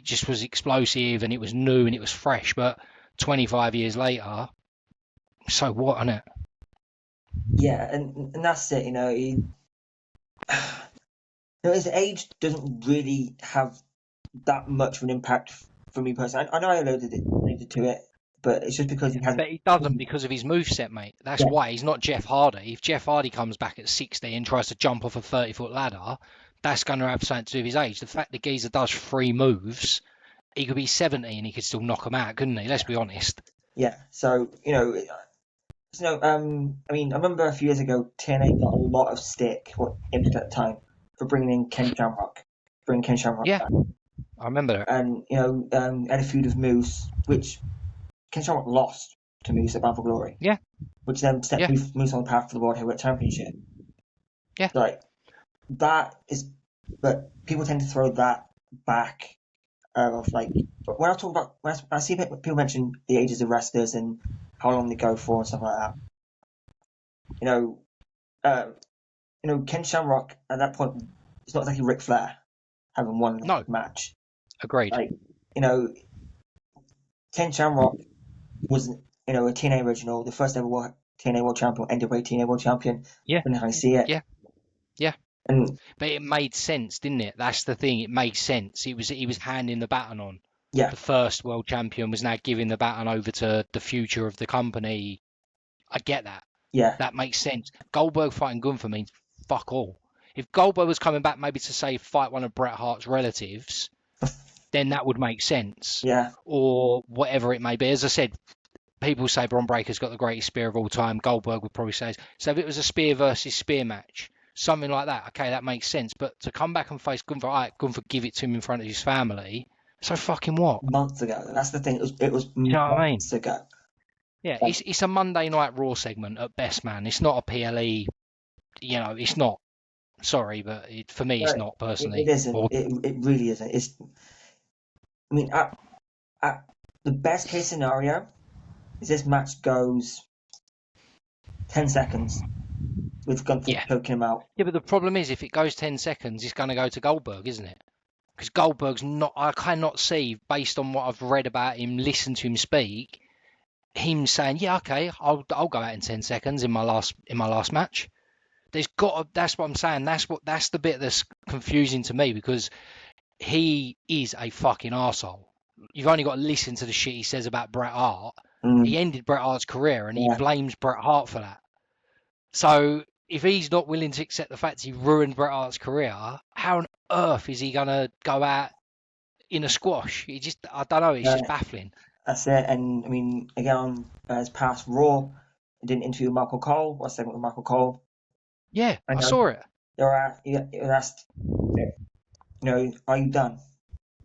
just was explosive, and it was new and it was fresh. But 25 years later, so what, innit? Yeah, and that's it. His age doesn't really have that much of an impact for me personally. I know I alluded to it, but it's just because he hasn't. But he doesn't because of his moveset, mate. That's Yeah, why he's not Jeff Hardy. If Jeff Hardy comes back at 60 and tries to jump off a 30-foot ladder, that's going to have something to do with his age. The fact that Geezer does three moves, he could be 70 and he could still knock them out, couldn't he? Let's be honest. yeah. So I mean, I remember a few years ago, TNA got a lot of stick, what Impact at the time, for bringing Ken Shamrock Yeah, back, I remember that. and had a feud with Moose, which Ken Shamrock lost to Moose at Bound for Glory, Yeah, which then set yeah, Moose on the path for the World Heavyweight Championship. yeah. Like that is, but people tend to throw that back of like. But when I talk about when I see people mention the ages of wrestlers and how long they go for and stuff like that, you know, um, Ken Shamrock at that point is not exactly Ric Flair having one No, match. agreed. Like, you know, Ken Shamrock was, a TNA original, the first ever TNA World Champion, NWA TNA World Champion, Yeah, depending how you see it. yeah, yeah. And But it made sense, didn't it? That's the thing. It made sense. He was handing the baton on. yeah, The first world champion was now giving the baton over to the future of the company. I get that. yeah, That makes sense. Goldberg fighting Gunther means fuck all. If Goldberg was coming back maybe to say fight one of Bret Hart's relatives, then that would make sense. yeah, Or whatever it may be. As I said, people say Bron Breakker's got the greatest spear of all time. Goldberg would probably say so. If it was a spear versus spear match, something like that, okay, that makes sense. But to come back and face Gunther, all right, Gunther give it to him in front of his family. So fucking what? months ago. That's the thing. It was You know what I mean? months ago. Yeah, Like, it's a Monday Night Raw segment at best, man. It's not a PLE. It's not. Sorry, but for me, no, it's not it personally. isn't. Or It really isn't. I mean, the best case scenario is this match goes 10 seconds with Gunther yeah, choking him out. yeah. But the problem is, if it goes 10 seconds, it's going to go to Goldberg, isn't it? Because Goldberg's not. I cannot see, based on what I've read about him, listen to him speak, him saying, "Yeah, okay, I'll go out in 10 seconds in my last match." There's got. That's what I'm saying. That's the bit that's confusing to me because he is a fucking arsehole. You've only got to listen to the shit he says about Bret Hart. Mm, He ended Bret Hart's career and he yeah, blames Bret Hart for that. So if he's not willing to accept the fact he ruined Bret Hart's career, how on earth is he gonna go out in a squash? I don't know. It's uh, just baffling. that's it. And I mean, again, on his past Raw, he did an interview with Michael Cole, or a segment with Michael Cole. Yeah, I I know saw it. he was asked, are you done?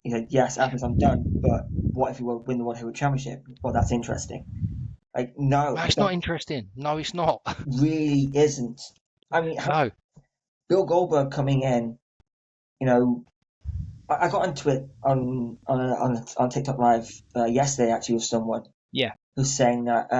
He said, yes, after I'm done, but what if you win the World Heavyweight Championship? Well, that's interesting. Like, no, That's not interesting. No, it's not. really isn't. I mean, No. Bill Goldberg coming in, you know, I got into it on TikTok Live yesterday actually with someone Yeah. who's saying that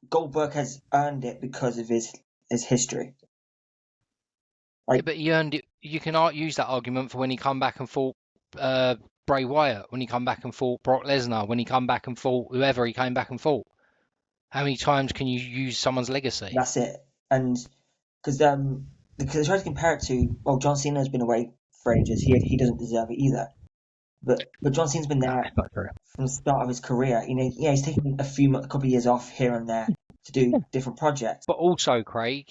Goldberg has earned it because of his history. Yeah, Like, but he earned it. You can use that argument for when he come back and fought Bray Wyatt, when he come back and fought Brock Lesnar, when he come back and fought whoever he came back and fought. How many times can you use someone's legacy? that's it. And because I tried to compare it to, well, John Cena has been away for ages. He doesn't deserve it either. But John Cena's been No, there it's not true. from the start of his career. Yeah, he's taken a couple of years off here and there to do different projects. But also, Craig,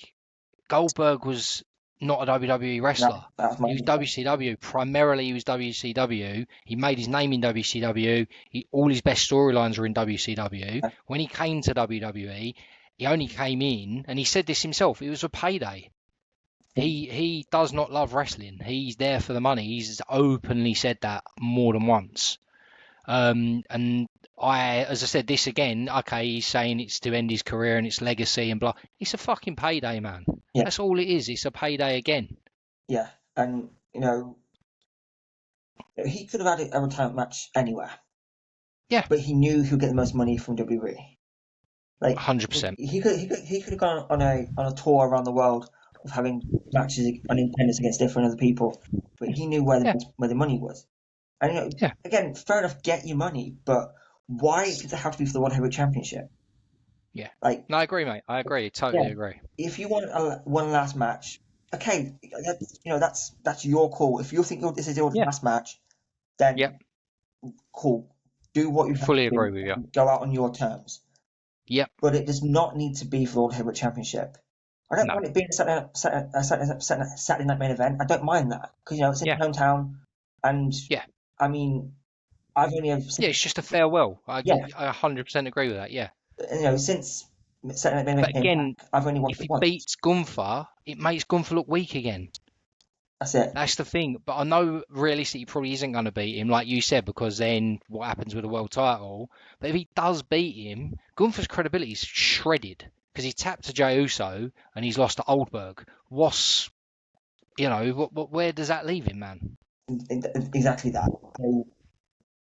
Goldberg was not a WWE wrestler. That was my He was understanding. WCW. Primarily, he was WCW. He made his name in WCW. All his best storylines were in WCW. When he came to WWE, he only came in, and he said this himself, it was a payday. He does not love wrestling. He's there for the money. He's openly said that more than once. And as I said, this again, okay, he's saying it's to end his career and its legacy and blah. It's a fucking payday, man. Yeah, That's all it is. It's a payday again. yeah, and he could have had a retirement match anywhere. Yeah, but he knew he would get the most money from WWE. Like 100%. he could have gone on a tour around the world of having matches on independence against different other people, but he knew where Yeah, the money was. And yeah. again, fair enough, get your money, but why does it have to be for the World Heavyweight Championship? Yeah. Like, No, I agree, mate. I agree. yeah, Totally agree. if you want one last match, okay, that's your call. If you think this is your Yeah. last match, Yep. then cool, do what you have to Fully do, agree with you. go out on your terms. Yep. But it does not need to be for the World Heavyweight Championship. I don't No. mind it being a Saturday night main event. I don't mind that because it's in Yeah. my hometown, and Yeah. I mean I've only ever Yeah. It's just a farewell. yeah, I 100% agree with that. Yeah. since Saturday night main But event came again, back, I've only watched if it he once. beats Gunther, it makes Gunther look weak again. That's it. That's the thing. But I know realistically he probably isn't going to beat him, like you said, because then what happens with the world title? But if he does beat him, Gunther's credibility is shredded because he's tapped to Jey Uso and he's lost to Goldberg. Where does that leave him, man? Exactly that. So,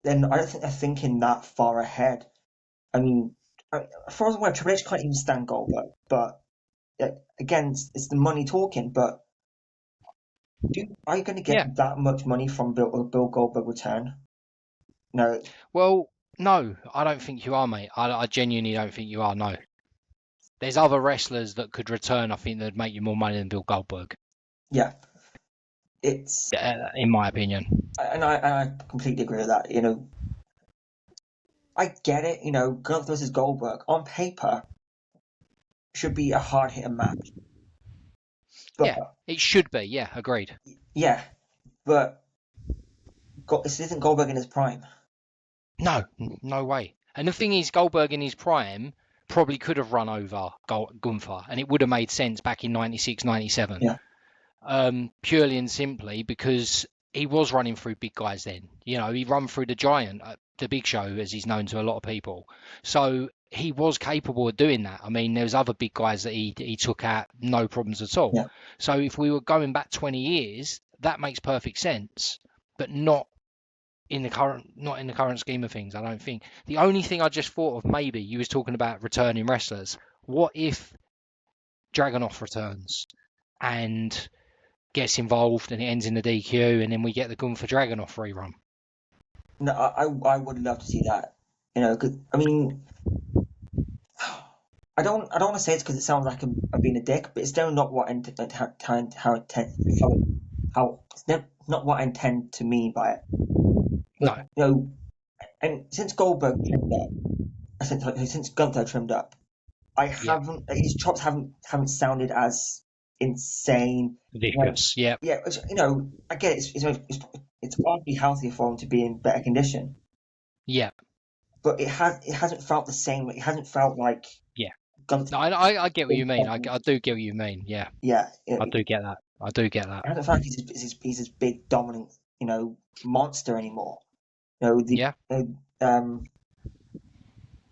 then I don't think they're thinking that far ahead. I mean, as far as I'm aware, Triple H can't even stand Goldberg. But again, it's the money talking. But are you going to Yeah. get that much money from Bill Goldberg return? No. Well, no, I don't think you are, mate. I genuinely don't think you are. No, there's other wrestlers that could return. I think that'd make you more money than Bill Goldberg, Yeah. It's in my opinion. and I completely agree with that. I get it. Gunther versus Goldberg on paper should be a hard hitting match. But Yeah, it should be. Yeah, agreed. yeah, but this isn't Goldberg in his prime. No, no way. And the thing is, Goldberg in his prime probably could have run over Gunther, and it would have made sense back in 96, 97. Yeah. Purely and simply because he was running through big guys then. He run through the Giant, the Big Show, as he's known to a lot of people. So he was capable of doing that. I mean, there was other big guys that he took out, no problems at all. Yeah. So if we were going back 20 years, that makes perfect sense, but not in the current scheme of things. I don't think. The only thing I just thought of, maybe you was talking about returning wrestlers. What if Dragunov returns and gets involved and it ends in the DQ, and then we get the Gunther Dragunov rerun? No, I would love to see that. 'Cause, I mean, I don't want to say it's because it sounds like I'm being a dick, but it's still not what how it's not what I intend to mean by it. But No. and since Goldberg trimmed up, since Gunther trimmed up, I Yeah. haven't his chops haven't sounded as insane. Vicious. Yeah. Yeah, I get it, it's arguably healthier for him to be in better condition, Yeah. but it hasn't felt the same. It hasn't felt like Yeah. Gunther. No, I get what you mean. I do get what you mean. Yeah. Yeah, I do get that. I do get that. it hasn't felt like he's this big dominant monster anymore. The Yeah.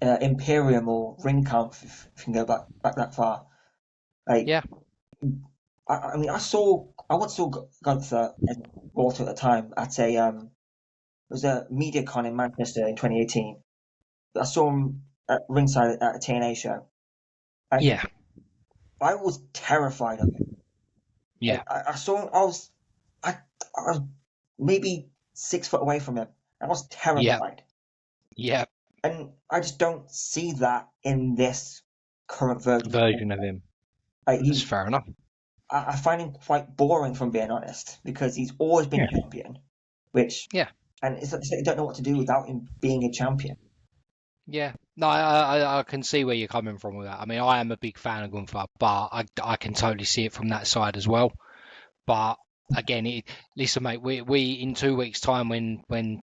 Imperium or Ring Kampf, if you can go back that far. Like, Yeah. I mean, I once saw Gunther and Walter at the time at it was a MediaCon in Manchester in 2018. I saw him at ringside at a TNA show, and Yeah. I was terrified of him. Yeah. I saw him. I was maybe 6 foot away from him. I was Yeah. terrified, Yeah. and I just don't see that in this current version. Version of him. Like, That's fair enough. I find him quite boring, from being honest, because he's always been Yeah. champion, which Yeah. and it's like you don't know what to do without him being a champion. Yeah. No, I can see where you're coming from with that. I mean, I am a big fan of Gunther, but I can totally see it from that side as well. But again, listen, mate, we in 2 weeks' time, when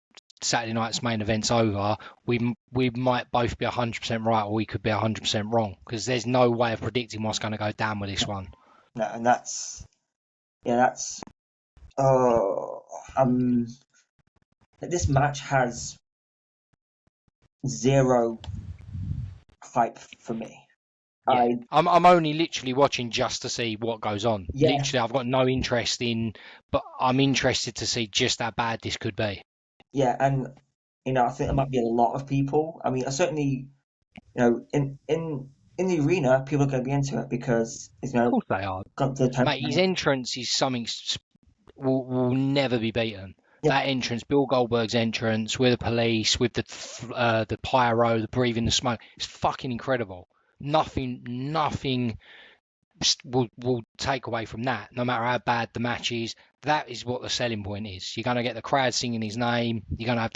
Saturday night's main event's over, we might both be 100% right, or we could be 100% wrong, because there's no way of predicting what's going to go down with this one. No, and that's oh this match has zero hype for me. Yeah, I'm only literally watching just to see what goes on. Yeah. Literally, I've got no interest in, but I'm interested to see just how bad this could be. Yeah, and I think there might be a lot of people. I mean, I certainly, in the arena, people are going to be into it because Of course they are. got the Mate, his temperament. entrance is something will never be beaten. Yeah, That entrance, Bill Goldberg's entrance with the police, with the pyro, the breathing the smoke, it's fucking incredible. Nothing will take away from that. No matter how bad the match is, that is what the selling point is. You're going to get the crowd singing his name. You're going to have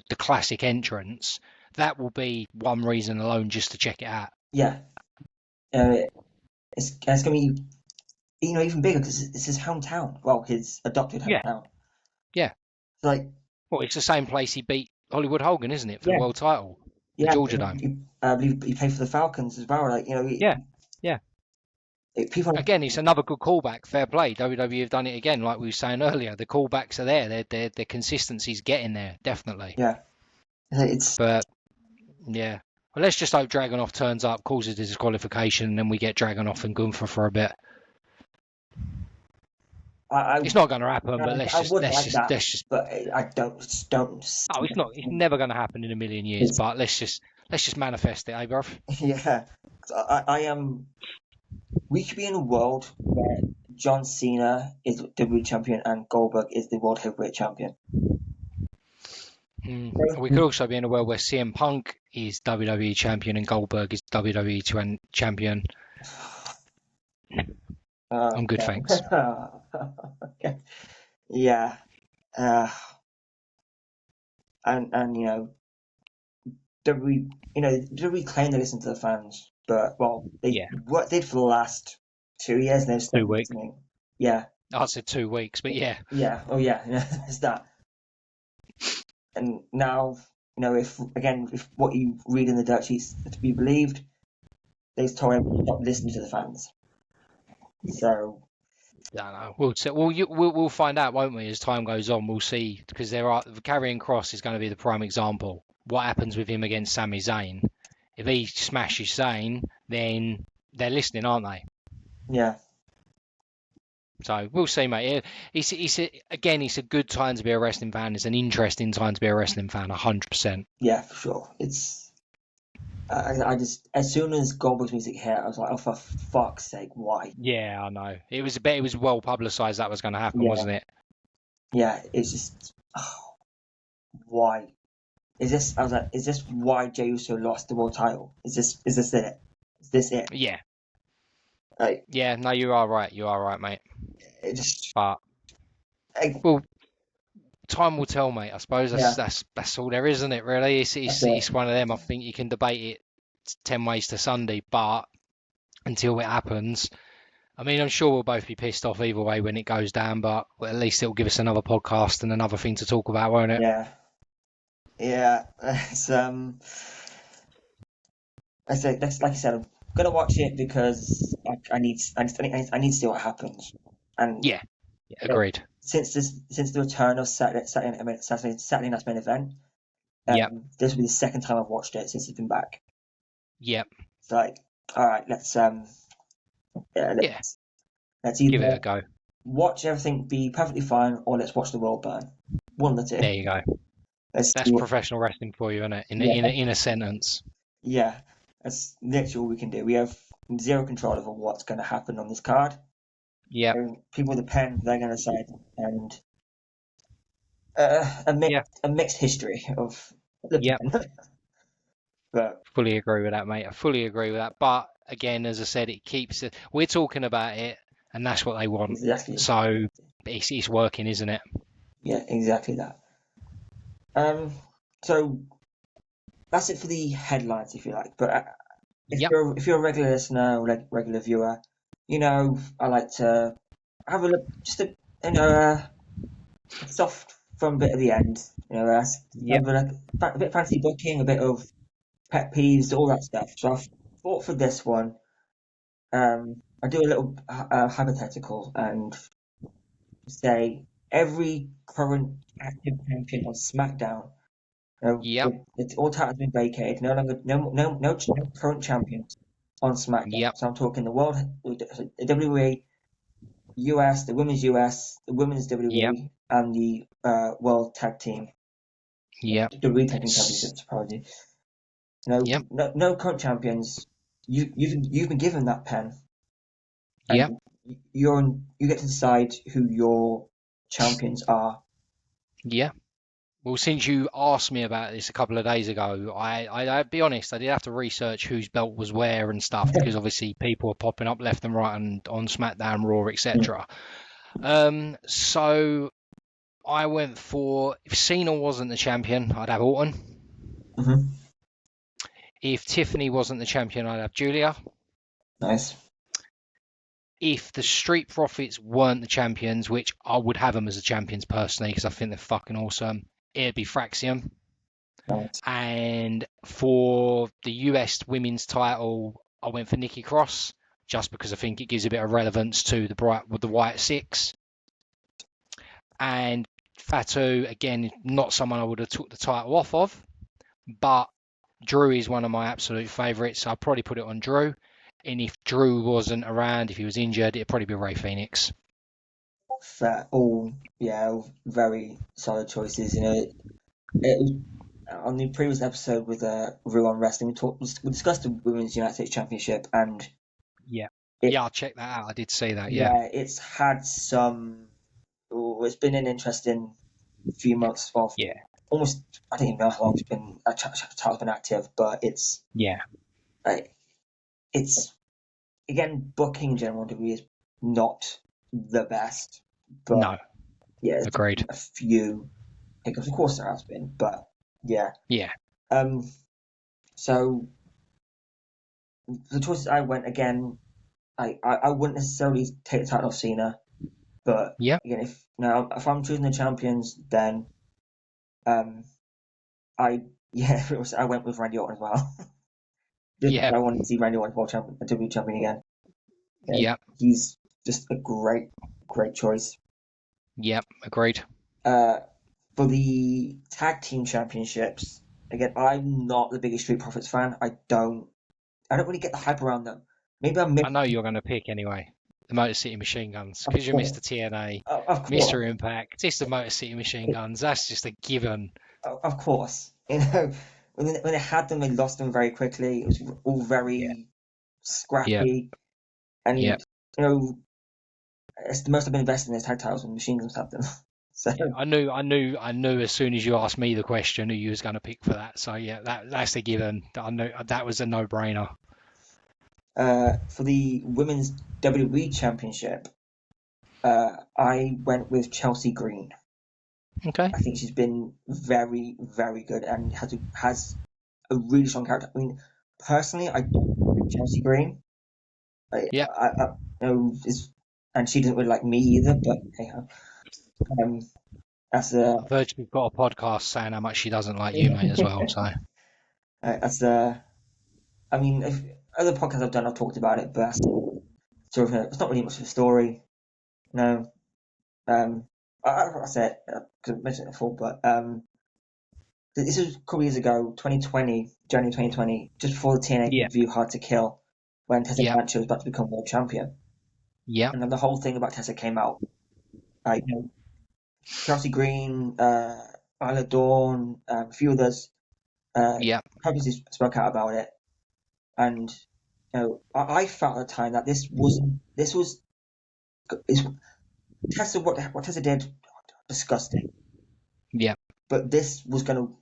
the classic entrance. That will be one reason alone just to check it out. yeah. Uh, it's going to be even bigger because it's his hometown. Well, his adopted Yeah, hometown. yeah. So, like, Well, it's the same place he beat Hollywood Hogan, isn't it, for the yeah, world title, the yeah. Georgia Dome. I believe he played for the Falcons as well. Like, Yeah, yeah. people. Again, it's another good callback. Fair play. WWE have done it again, like we were saying earlier. The callbacks are there. Their consistency's getting there, definitely. Yeah, it's. But yeah. Well, let's just hope Dragunov turns up, causes a disqualification, and then we get Dragunov and Gunther for a bit. I It's not going to happen, but I would like that, let's just. but I don't. Oh, it's not. It's never going to happen in a million years. It's, But let's just manifest it, eh, bruv? yeah, I am. We could be in a world where John Cena is WWE champion and Goldberg is the world heavyweight champion. We could also be in a world where CM Punk is WWE champion and Goldberg is WWE champion. I'm good, thanks. Okay. Yeah, and WWE claim they listen to the fans, but well, Yeah, what they did for the last 2 years and they've stopped 2 weeks. listening. Yeah, I said 2 weeks, but yeah. yeah, oh yeah, it's that. And now, if what you read in the dirt sheets is to be believed, they told him to stop listening to the fans. So I don't know. We'll find out, won't we? As time goes on, we'll see because the Karrion Kross is going to be the prime example. What happens with him against Sami Zayn? If he smashes Zayn, then they're listening, aren't they? yeah, So we'll see, mate. It's a good time to be a wrestling fan. It's an interesting time to be a wrestling fan, 100%. yeah, for sure. I just as soon as Goldberg's music hit, I was like, oh for fuck's sake, why? Yeah, I know. It was well publicised that was going to happen, Yeah, wasn't it? yeah. It's just why? Is this? I was like, is this why Jey Uso lost the world title? Is this it? Is this it? Yeah. Like Yeah, no, you are right. You are right, mate. it just. But Like, well, time will tell, mate. I suppose yeah, that's all there is, isn't it? Really, that's it. it's one of them. I think you can debate it 10 ways to Sunday, but until it happens, I mean, I'm sure we'll both be pissed off either way when it goes down. But at least it'll give us another podcast and another thing to talk about, won't it? Yeah, yeah. It's that's like I said, I'm gonna watch it because I need to see what happens. And Yeah, you know, agreed. since the return of Saturday Night's Main Event, Yep, this will be the second time I've watched it since it's been back. yep, It's like, all right, yeah, yeah. let's Give it either a go. watch everything be perfectly fine or let's watch the world burn. One of the two. There you go. Let's That's see what, professional wrestling for you, isn't it? yeah, In a sentence. yeah. That's literally all we can do. We have zero control over what's going to happen on this card. Yep. And people with a pen, they're going to decide. And Yeah. a mixed history of the Yep. pen. But Fully agree with that, mate. I fully agree with that. But again, as I said, it keeps it. We're talking about it, and that's what they want. exactly, So it's working, isn't it? yeah, exactly that. So that's it for the headlines, if you like. But Yep. if you're a regular listener or like regular viewer, I like to have a look, just a soft fun bit at the end. Yep. Have a bit of fancy booking, a bit of pet peeves, all that stuff. So I thought for this one, I do a little hypothetical and say every current active champion on SmackDown. Yep. All titles have been vacated. No longer, no current champions on SmackDown. Yep. So I'm talking the World, the WWE, US, the Women's WWE, Yep. and the World Tag Team. Yeah. WWE Tag Team Championships, apology. Yep. No current champions. You've been given that pen, Yep. and you get to decide who your champions are. Yeah. Well, since you asked me about this a couple of days ago, I'll be honest, I did have to research whose belt was where and stuff because obviously people are popping up left and right and on SmackDown, Raw, etc. So I went for if Cena wasn't the champion, I'd have Orton. Mm-hmm. If Tiffany wasn't the champion, I'd have Julia. Nice. If the Street Profits weren't the champions, which I would have them as the champions personally because I think they're fucking awesome, it'd be Fraxium. Nice. And for the US women's title, I went for Nikki Cross just because I think it gives a bit of relevance to the White Six. And Fatu, again, not someone I would have took the title off of, but Drew is one of my absolute favourites. So I'd probably put it on Drew. And if Drew wasn't around, if he was injured, it'd probably be Ray Phoenix. Fair. All very solid choices. On the previous episode with Rue on Wrestling, we discussed the Women's United States Championship, and Yeah. it Yeah, I'll check that out. I did see that, yeah. yeah, it's had some. It's been an interesting few months of Yeah. almost. I don't even know how long it's been. Title's been active, but Yeah. it's again booking in general degree is not the best, but No. yeah, there's Agreed. been a few hiccups. Of course, there has been, but yeah. Yeah. So the choices I went again, I wouldn't necessarily take the title off Cena, but Yeah. again, if I'm choosing the champions, then I I went with Randy Orton as well. Just because Yeah. I wanted to see Randy Orton world champion, WWE champion again. Yeah. He's just a great choice. Yeah. Agreed. For the tag team championships, again, I'm not the biggest Street Profits fan. I don't really get the hype around them. Maybe I'm I know missing. you're going to pick anyway. The Motor City Machine Guns. Of Because you're course, Mr. TNA, of course, Mr. Impact. It's the Motor City Machine Guns. That's just a given. of course. When they had them, they lost them very quickly. It was all Yeah. very Yeah. scrappy, Yeah. and you know, it's the most I've been invested in those tag titles when Machine Guns have them. So, Yeah. I knew as soon as you asked me the question who you was going to pick for that. So yeah, that's a given. I knew that was a no-brainer. for the women's WWE Championship, I went with Chelsea Green. Okay. I think she's been very good and has a really strong character. I mean, personally, I don't like Chelsea Green. Yeah. And she doesn't really like me either. But hey, um, that's a I've heard you've got a podcast saying how much she doesn't like you, mate, as well. So that's a. I mean, if other podcasts I've done, I've talked about it, but that's sort of it's not really much of a story. No, I said because I mentioned it before, but this was a couple years ago, 2020, January 2020, just before the TNA yeah. pay-per-view Hard to Kill, when Tessa Yeah. Blanchard was about to become world champion. Yeah. And then the whole thing about Tessa came out. Like, Chelsea Green, Isla Dawn, a few others Yeah. publicly spoke out about it. And, I felt at the time that this was Tessa, what Tessa did, disgusting. Yeah. But this was an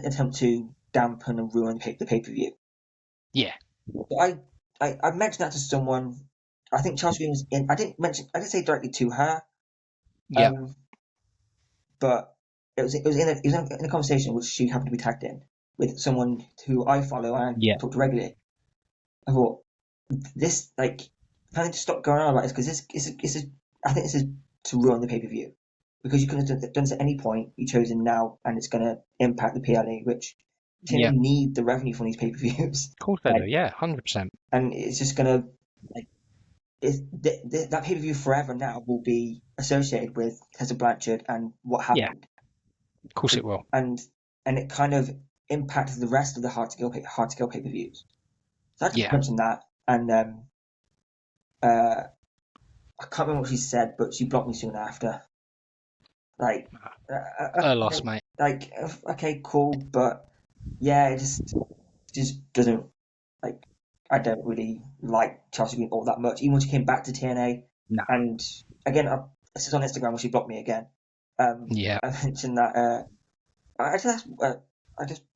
attempt to dampen and ruin the pay-per-view. Yeah. I mentioned that to someone. I think Chelsea Green was in. I didn't say directly to her. Yeah. But it was in a conversation which she happened to be tagged in with someone who I follow and Yeah. talk to regularly. I thought this kind of to stop going on about this because I think this is to ruin the pay-per-view because you could have done this at any point. You chose it now, and it's going to impact the PLE, which Yeah. need the revenue from these pay-per-views. Of course they do. Yeah. 100%. And it's just going to that pay-per-view forever now will be associated with Tessa Blanchard and what Yeah. happened. Of course it will. And it kind of impacted the rest of the hard to kill pay-per-views. So I just mentioned that, and I can't remember what she said, but she blocked me soon after. Like, Her loss, mate. like okay, cool, but yeah, it just doesn't like. I don't really like Chelsea Green all that much. Even when she came back to TNA, No. and again, I said on Instagram when she blocked me again. Yeah. I mentioned that I just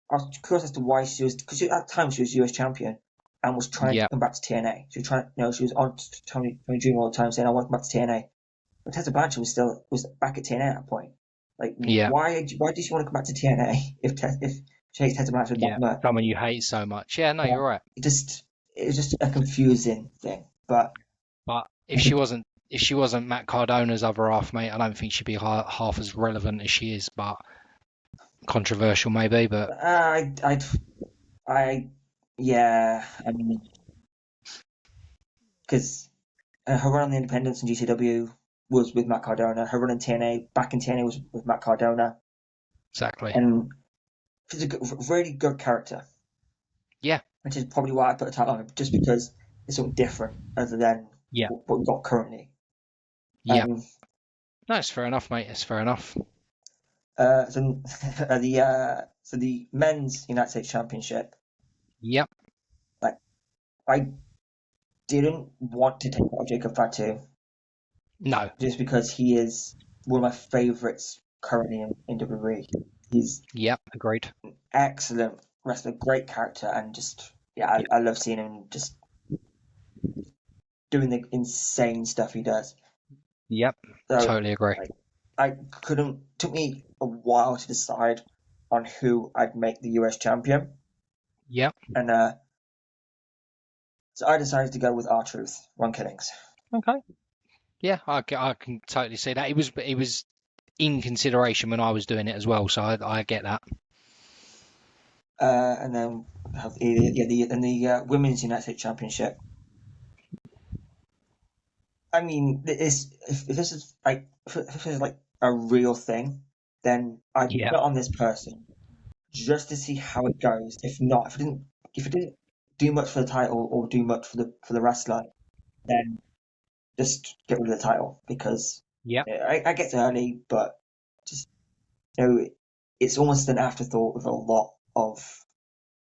I was curious as to why she was because at the time she was US champion and was trying to Yeah. come back to TNA. She was trying, she was on Tony Dream all the time saying I want to come back to TNA. But Tessa Blanchard was back at TNA at that point. Like, Yeah. why did she want to come back to TNA if she hates Tessa Blanchard that Yeah. much? Someone you hate so much. Yeah. No, you're right. It just it was just a confusing thing. But But if she wasn't Matt Cardona's other half, mate, I don't think she'd be half as relevant as she is. But controversial maybe. But I yeah, I mean, because her run on the Independence and GCW was with Matt Cardona. Her run in TNA back in TNA was with Matt Cardona, exactly. and she's a really good character, Yeah. which is probably why I put a title on her, just because it's something different other than Yeah. what we've got currently. Yeah. Um, No, it's fair enough, mate. It's fair enough. so so the men's United States Championship, Yep. like I didn't want to take out Jacob Fatu No. just because he is one of my favorites currently in WWE. He's Yep. Agreed. excellent wrestler, great character, and just yeah, Yeah. I love seeing him just doing the insane stuff he does. Yep. So Totally agree. like, I couldn't. Took me a while to decide on who I'd make the US champion, Yep. and so I decided to go with R-Truth, Ron Killings. Okay. Yeah, I can totally see that. It was in consideration when I was doing it as well, so I get that. And then have the women's United States Championship. I mean, if this is like if this is like a real thing, then I'd Yeah. bet on this person just to see how it goes. If not, if it didn't do much for the title or do much for the wrestler, then just get rid of the title because Yeah. I get it early, but just it's almost an afterthought with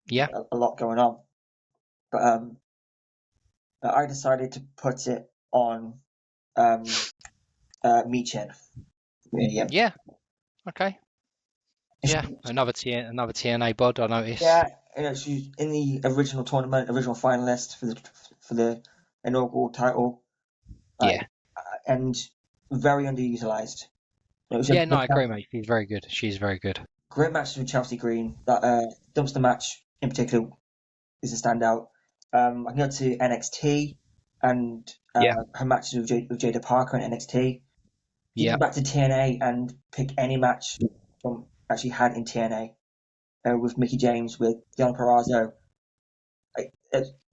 Yeah. a lot going on. But I decided to put it on um Michin. Yeah, Yeah. Okay. Yeah. Another TNA bod. I notice. yeah. She's in the original tournament, original finalist for the inaugural title, Yeah. like, and very underutilized. She had Yeah. No, I agree, mate. She's very good. She's very good. great matches with Chelsea Green. That dumpster match in particular is a standout. I can go to NXT and Yeah. her matches with Jada Parker in NXT. Yeah. Even back to TNA and pick any match from actually had in TNA with Mickey James, with Deonna Purrazzo. Like,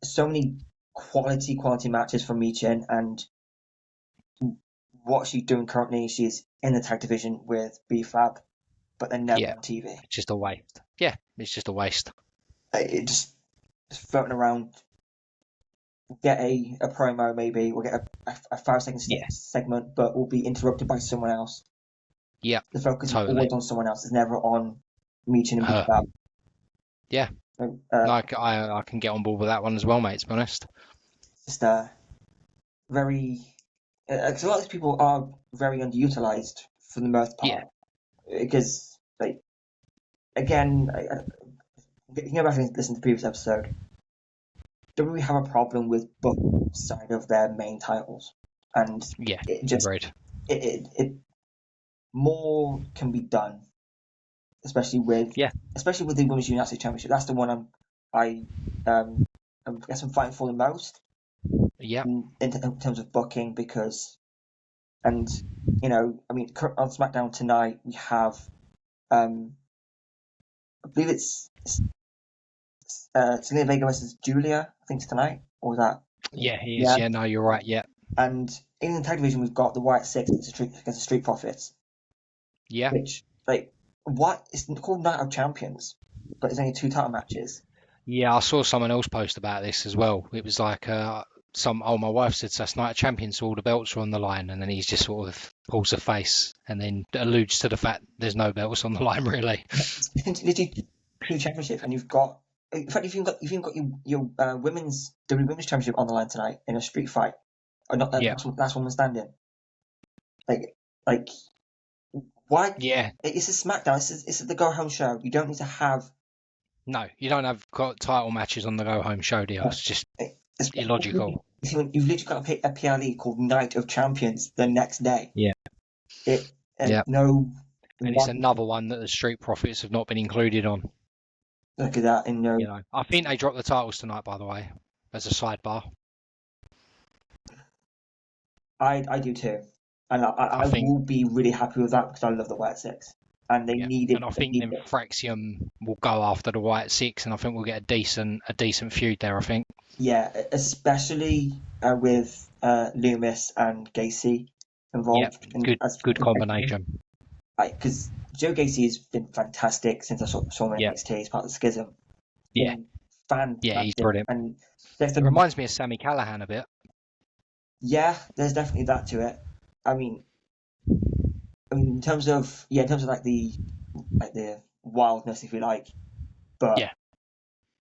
so many quality matches from Michin, and what she's doing currently, she's in the tag division with B-Fab, but they're never Yeah. on TV. It's just a waste. Yeah. It's just a waste. It just floating around. Get a promo maybe, we'll get a 5 second Yeah. segment, but will be interrupted by someone else. Yeah. The focus is Totally. always on someone else. It's never on Michin and Her. B-Fab. Yeah. So, No, I can get on board with that one as well, mate. To be honest. just very. Because a lot of these people are very underutilized for the most Yeah. part. Because, like, again, you can go back and listen to the previous episode. Don't really have a problem with both side of their main titles, and Yeah. it just Agreed. it more can be done, especially Yeah. with the Women's United States Championship. That's the one I guess I'm fighting for the most Yeah. in terms of booking because and I mean on SmackDown tonight we have um I believe it's Selena Vega versus Julia. I think it's tonight or was that Yeah. He is. yeah. Yeah. No, you're right. Yeah. And in the tag division we've got the White Six against the Street Profits, Yeah. which like what it's called Night of Champions, but it's only two title matches. Yeah, I saw someone else post about this as well. It was like my wife said last night, champions, so all the belts are on the line, and then he's just sort of pulls a face and then alludes to the fact there's no belts on the line really. It's literally two championships, and you've got. In fact, if you've got your women's WWE Women's Championship on the line tonight in a street fight, or not, Yeah, last woman standing. Like why? yeah. It's a SmackDown. It's the go home show. You don't need to have. No, you don't have got title matches on the go home show, do you? It's just illogical. You've literally got a PLE called Night of Champions the next day. Yeah, It yeah. no. And it's another one that the Street Profits have not been included on. Look at that, and no. You know, I think they dropped the titles tonight, by the way, as a sidebar. I do too, and I think will be really happy with that because I love the White Six, and they yeah, need it. and I think then Fraxium will go after the White Six, and I think we'll get a decent feud there. I think. Yeah, especially with Loomis and Gacy involved. Yeah, good combination. Because Joe Gacy has been fantastic since I saw him in NXT as part of the Schism. Yeah, fantastic. Yeah, he's brilliant. And it reminds me of Sami Callihan a bit. Yeah, there's definitely that to it. I mean, in terms of like the wildness, if you like, but yeah,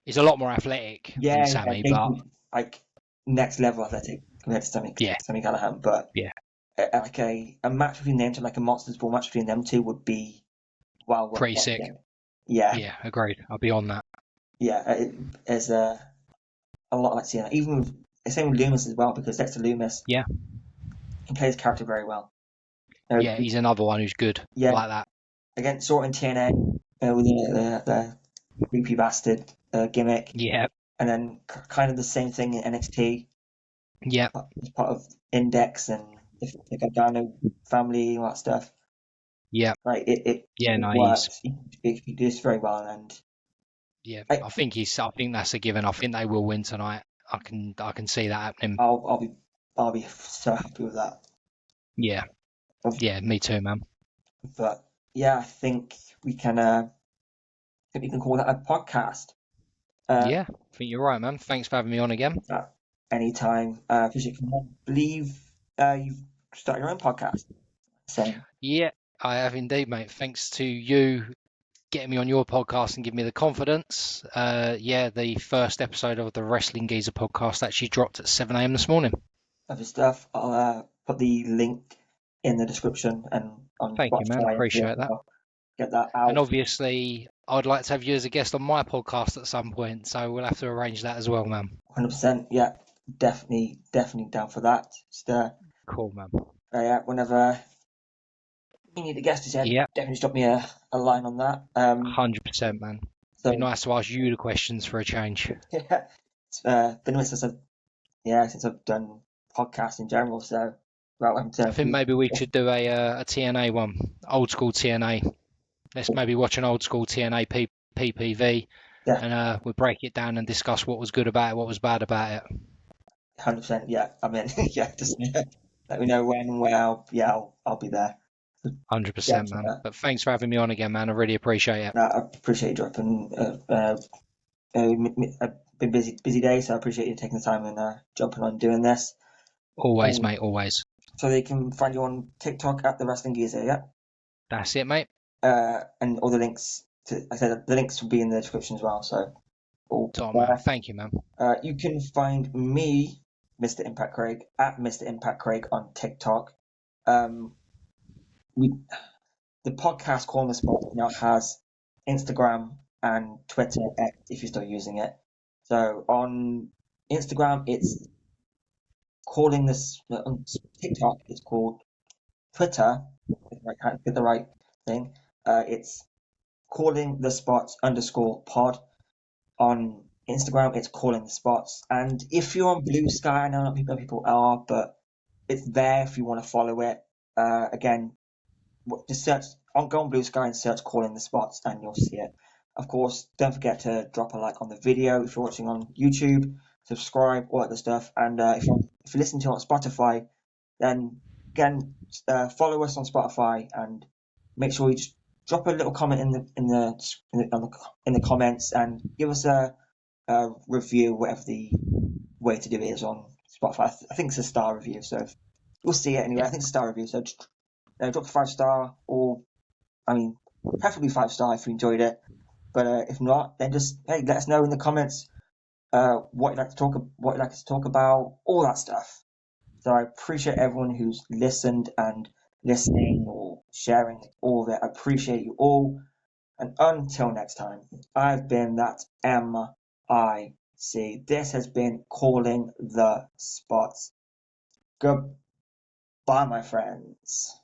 he's a lot more athletic than Sami, but like next level athletic compared to Sami Callihan. But yeah, like a match between them two, like a Monsters Ball match between them two, would be pretty sick. Yeah, agreed. I'll be on that. Yeah, there's a lot like Cena. Even same with Loomis as well, because Dexter Loomis, he plays his character very well. Yeah, he's another one who's good like that. Against Sort in TNA with the creepy bastard gimmick. Yeah. And then kind of the same thing in NXT. Yeah. As part of Index and the Gargano family and all that stuff. Yeah. Like it works. He does very well, and yeah, I think that's a given. I think they will win tonight. I can see that happening. I'll be so happy with that. Yeah. Yeah, me too, man. But yeah, I think we can call that a podcast. Yeah, I think you're right, man. Thanks for having me on again. Anytime. Appreciate it. I believe you've started your own podcast. So. Yeah, I have indeed, mate. Thanks to you getting me on your podcast and giving me the confidence. The first episode of the Wrestling Geezer podcast actually dropped at 7 a.m. this morning. Lovely stuff. I'll put the link in the description and on Thank you, man. Appreciate that. Get that out. And obviously, I'd like to have you as a guest on my podcast at some point, so we'll have to arrange that as well, man. 100%. Yeah, definitely down for that. Just, cool, man. Yeah, whenever you need a guest, definitely just drop me a line on that. 100%, man. So, it'd be nice to ask you the questions for a change. Yeah, it's been with us since I've done podcasts in general. So, I think maybe we should do a TNA one, old school TNA. Let's maybe watch an old school TNA PPV, and we'll break it down and discuss what was good about it, what was bad about it. 100%. Yeah, I mean, just let me know when and where. I'll be there. 100%, man. But thanks for having me on again, man. I really appreciate it. I appreciate you dropping. I've been busy day, so I appreciate you taking the time and jumping on doing this. Always, mate. Always. So they can find you on TikTok at the Wrestling Geezer, yeah. That's it, mate. And all the links I said the links will be in the description as well. So, man. Thank you, man. You can find me, Mr. Impact Craig, at Mr. Impact Craig on TikTok. The podcast Calling the Spot now has Instagram and Twitter if you're still using it. So on Instagram, it's calling this. On TikTok, it's called Twitter. Get the right thing. It's calling the spots _pod. On Instagram, it's calling the spots. And if you're on Blue Sky, I know not people are, but it's there if you want to follow it. Again, just go on Blue Sky and search calling the spots and you'll see it. Of course, don't forget to drop a like on the video if you're watching on YouTube, subscribe, all that good stuff. And if you're listening to it on Spotify, then again, follow us on Spotify and make sure you just drop a little comment in the comments and give us a review, whatever the way to do it is on Spotify. I think it's a star review, so we'll see it anyway. I Yeah. think it's a star review, so just, drop a 5 star, or I mean, preferably 5 star if you enjoyed it. But if not, then just hey, let us know in the comments what you'd like to what you'd like us to talk about, all that stuff. So I appreciate everyone who's listened and listening or sharing all of it. I appreciate you all. And until next time, I've been that MIC. This has been Calling the Spots. Goodbye, my friends.